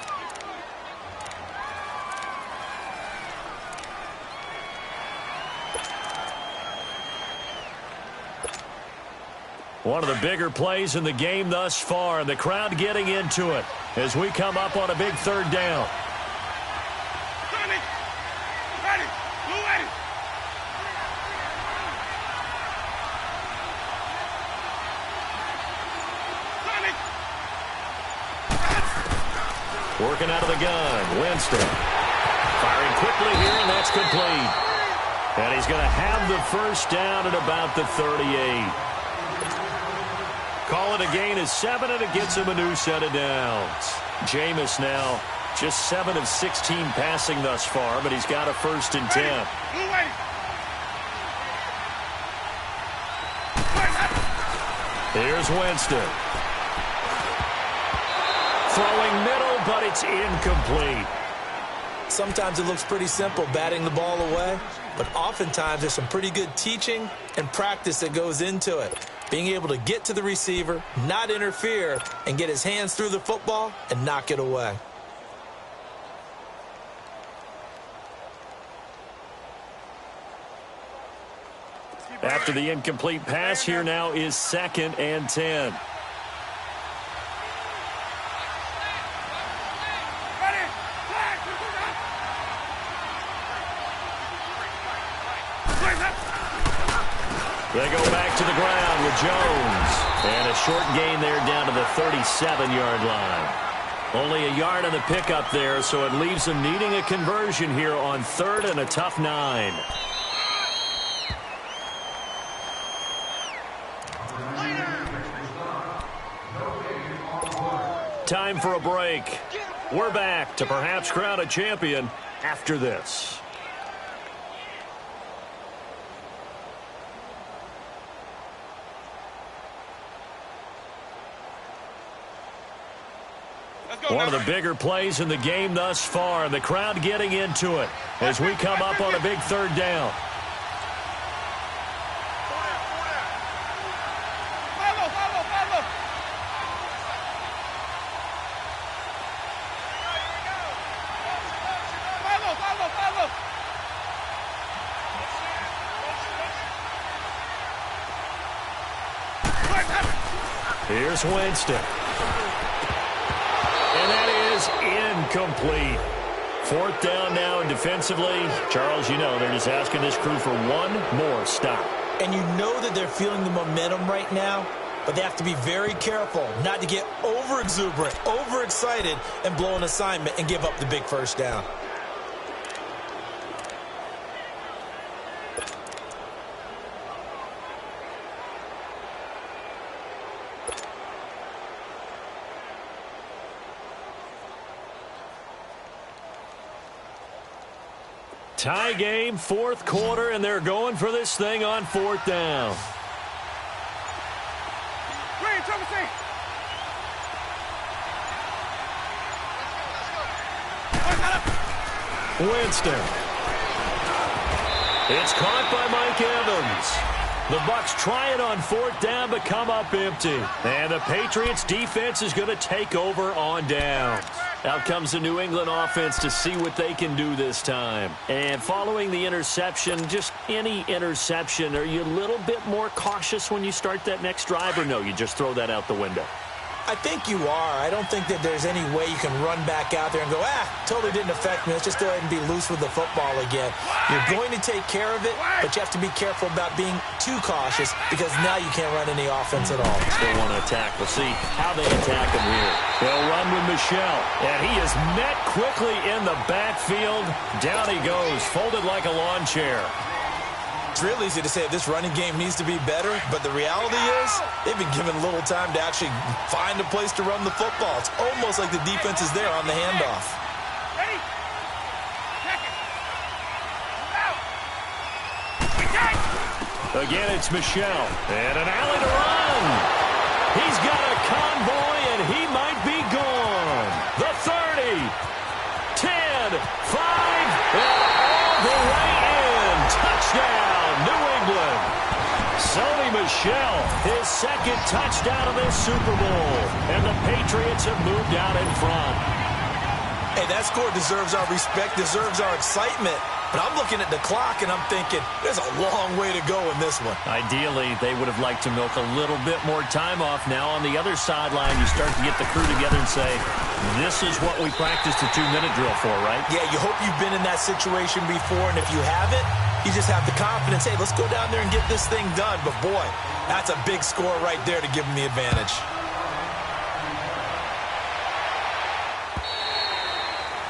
One of the bigger plays in the game thus far, and the crowd getting into it as we come up on a big 3rd down. Working out of the gun, Winston. Firing quickly here, and that's complete. And he's going to have the first down at about the 38. Call it a gain of 7, and it gets him a new set of downs. Jameis now just 7 of 16 passing thus far, but he's got a 1st and 10. Here's Winston. Throwing middle, but it's incomplete. Sometimes it looks pretty simple, batting the ball away, but oftentimes there's some pretty good teaching and practice that goes into it. Being able to get to the receiver, not interfere, and get his hands through the football and knock it away. After the incomplete pass, here now is 2nd and 10. They go back to the ground with Jones. And a short gain there down to the 37-yard line. Only a yard on the pickup there, so it leaves them needing a conversion here on 3rd and a tough 9. Time for a break. We're back to perhaps crown a champion after this. One of the bigger plays in the game thus far, and the crowd getting into it as we come up on a big 3rd down. Here's Winston. And that is incomplete. 4th down now, and defensively, Charles, you know, they're just asking this crew for one more stop. And you know that they're feeling the momentum right now, but they have to be very careful not to get over-exuberant, over-excited, and blow an assignment and give up the big 1st down. Tie game, 4th quarter, and they're going for this thing on 4th down. Winston. It's caught by Mike Evans. The Bucs try it on 4th down, but come up empty. And the Patriots defense is going to take over on downs. Out comes the New England offense to see what they can do this time. And following the interception, just any interception, are you a little bit more cautious when you start that next drive, or no, you just throw that out the window? I think you are. I don't think that there's any way you can run back out there and go, totally didn't affect me. Let's just go ahead and be loose with the football again. You're going to take care of it, but you have to be careful about being too cautious because now you can't run any offense at all. Still want to attack. We'll see how they attack him here. They'll run with Michel, and he is met quickly in the backfield. Down he goes, folded like a lawn chair. It's real easy to say this running game needs to be better, but the reality is they've been given little time to actually find a place to run the football. It's almost like the defense is there on the handoff. Ready? Check it. Out. Again, it's Michel, and an alley to run. He's got a convoy, and he might be gone. The 30, 10, 5, and all the way in. Touchdown. New England. Sony Michel, his second touchdown of this Super Bowl. And the Patriots have moved out in front. Hey, that score deserves our respect, deserves our excitement. But I'm looking at the clock, and I'm thinking there's a long way to go in this one. Ideally, they would have liked to milk a little bit more time off. Now on the other sideline, you start to get the crew together and say, this is what we practiced a 2-minute drill for, right? Yeah, you hope you've been in that situation before, and if you haven't, you just have the confidence, hey, let's go down there and get this thing done. But, boy, that's a big score right there to give them the advantage.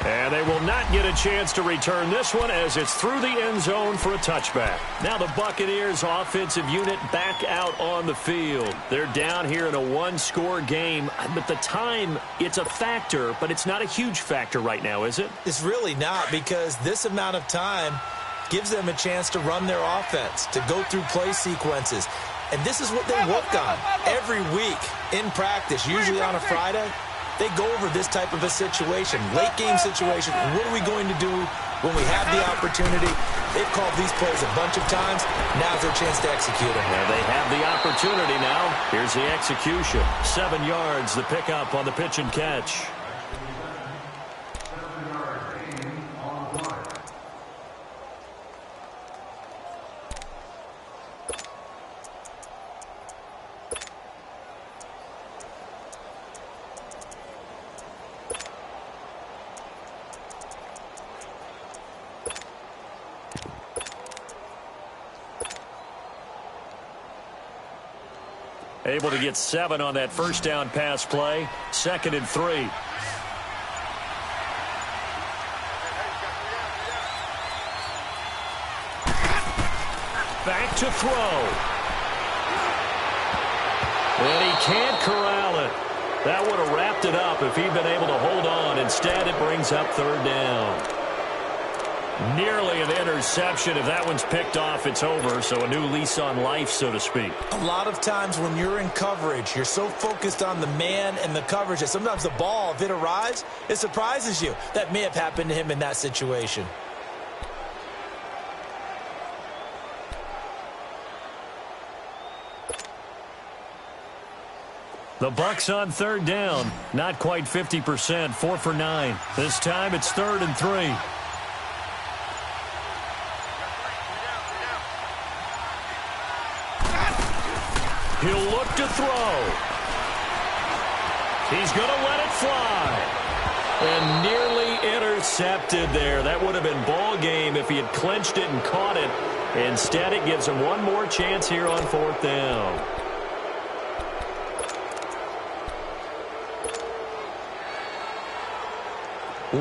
And they will not get a chance to return this one as it's through the end zone for a touchback. Now the Buccaneers offensive unit back out on the field. They're down here in a one-score game. But the time, it's a factor, but it's not a huge factor right now, is it? It's really not, because this amount of time gives them a chance to run their offense, to go through play sequences. And this is what they work on every week in practice, usually on a Friday. They go over this type of a situation, late game situation. What are we going to do when we have the opportunity? They've called these plays a bunch of times. Now's their chance to execute them. Yeah, they have the opportunity now. Here's the execution. 7 yards, the pickup on the pitch and catch. Able to get 7 on that first down pass play. 2nd and 3. Back to throw. And he can't corral it. That would have wrapped it up if he'd been able to hold on. Instead, it brings up 3rd down. Nearly an interception. If that one's picked off, it's over. So a new lease on life, so to speak. A lot of times when you're in coverage, you're so focused on the man and the coverage that sometimes the ball, if it arrives, it surprises you. That may have happened to him in that situation. The Bucs on 3rd down. Not quite 50%. 4 for 9. This time it's 3rd and 3. He'll look to throw. He's going to let it fly. And nearly intercepted there. That would have been ball game if he had clinched it and caught it. Instead, it gives him one more chance here on 4th down.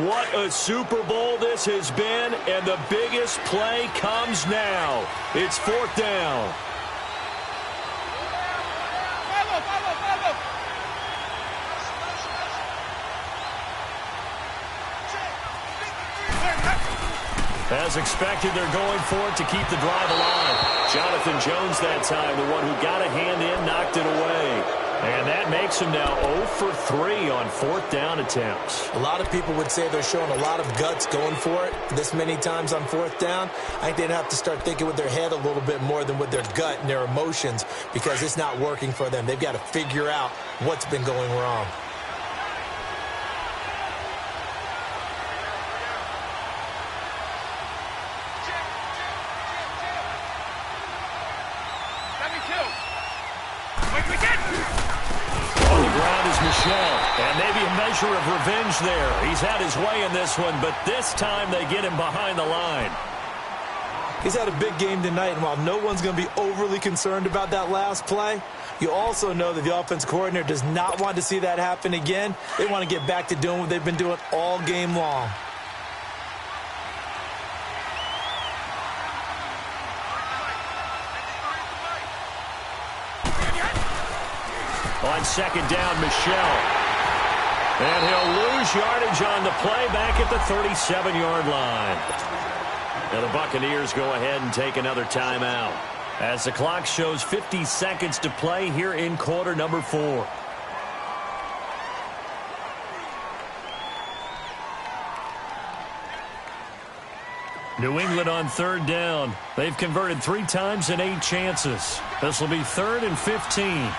What a Super Bowl this has been, and the biggest play comes now. It's 4th down. As expected, they're going for it to keep the drive alive. Jonathan Jones that time, the one who got a hand in, knocked it away. And that makes him now 0 for 3 on 4th down attempts. A lot of people would say they're showing a lot of guts going for it this many times on 4th down. I think they'd have to start thinking with their head a little bit more than with their gut and their emotions, because it's not working for them. They've got to figure out what's been going wrong. Michel. And maybe a measure of revenge there. He's had his way in this one, but this time they get him behind the line. He's had a big game tonight, and while no one's going to be overly concerned about that last play, you also know that the offense coordinator does not want to see that happen again. They want to get back to doing what they've been doing all game long. On second down, Michel. And he'll lose yardage on the play back at the 37-yard line. Now the Buccaneers go ahead and take another timeout as the clock shows 50 seconds to play here in quarter number 4. New England on third down. They've converted 3 times in 8 chances. This will be 3rd and 15.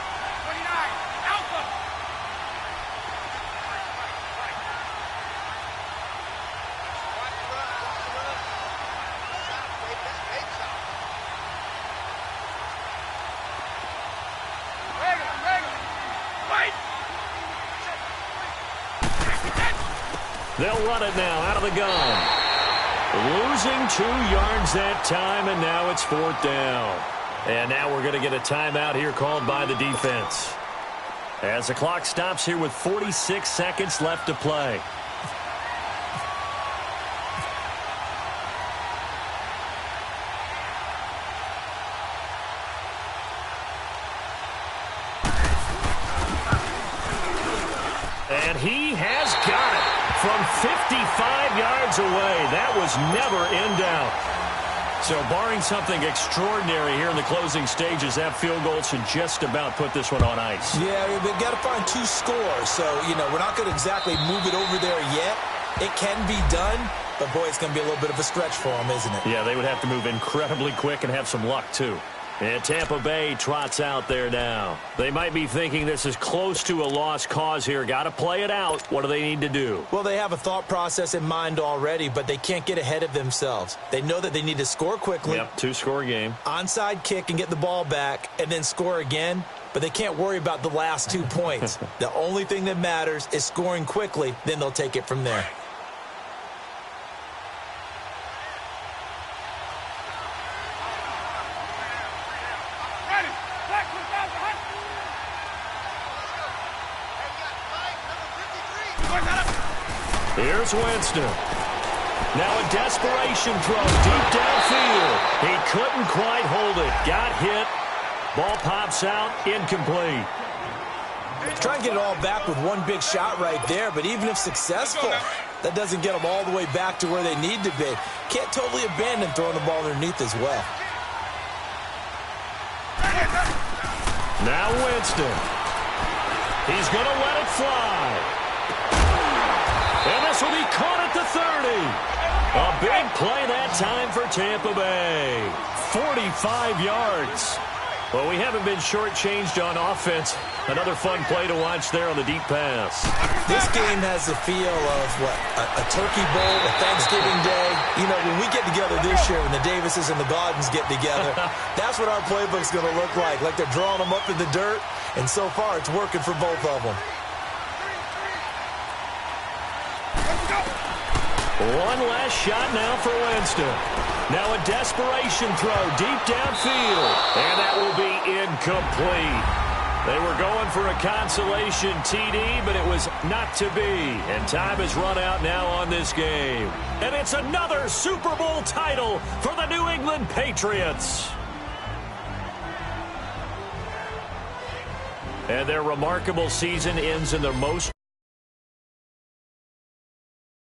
They'll run it now out of the gun. Losing 2 yards that time, and now it's 4th down. And now we're going to get a timeout here called by the defense. As the clock stops here with 46 seconds left to play. And he has got it. From 55 yards away, that was never in doubt. So barring something extraordinary here in the closing stages, that field goal should just about put this one on ice. Yeah, we've got to find 2 scores. So, we're not going to exactly move it over there yet. It can be done, but, boy, it's going to be a little bit of a stretch for them, isn't it? Yeah, they would have to move incredibly quick and have some luck, too. And Tampa Bay trots out there now. They might be thinking this is close to a lost cause here. Got to play it out. What do they need to do? Well, they have a thought process in mind already, but they can't get ahead of themselves. They know that they need to score quickly. Yep, 2-score game. Onside kick and get the ball back and then score again. But they can't worry about the last 2 points. The only thing that matters is scoring quickly. Then they'll take it from there. Here's Winston. Now a desperation throw deep downfield. He couldn't quite hold it. Got hit. Ball pops out. Incomplete. Try and get it all back with one big shot right there, but even if successful, that doesn't get them all the way back to where they need to be. Can't totally abandon throwing the ball underneath as well. Now Winston. He's going to let it fly. And this will be caught at the 30. A big play that time for Tampa Bay. 45 yards. Well, we haven't been shortchanged on offense. Another fun play to watch there on the deep pass. This game has the feel of, a turkey bowl, a Thanksgiving day. When we get together this year, when the Davises and the Gordons get together, that's what our playbook's going to look like they're drawing them up in the dirt. And so far, it's working for both of them. One last shot now for Winston. Now a desperation throw deep downfield. And that will be incomplete. They were going for a consolation TD, but it was not to be. And time has run out now on this game. And it's another Super Bowl title for the New England Patriots. And their remarkable season ends in their most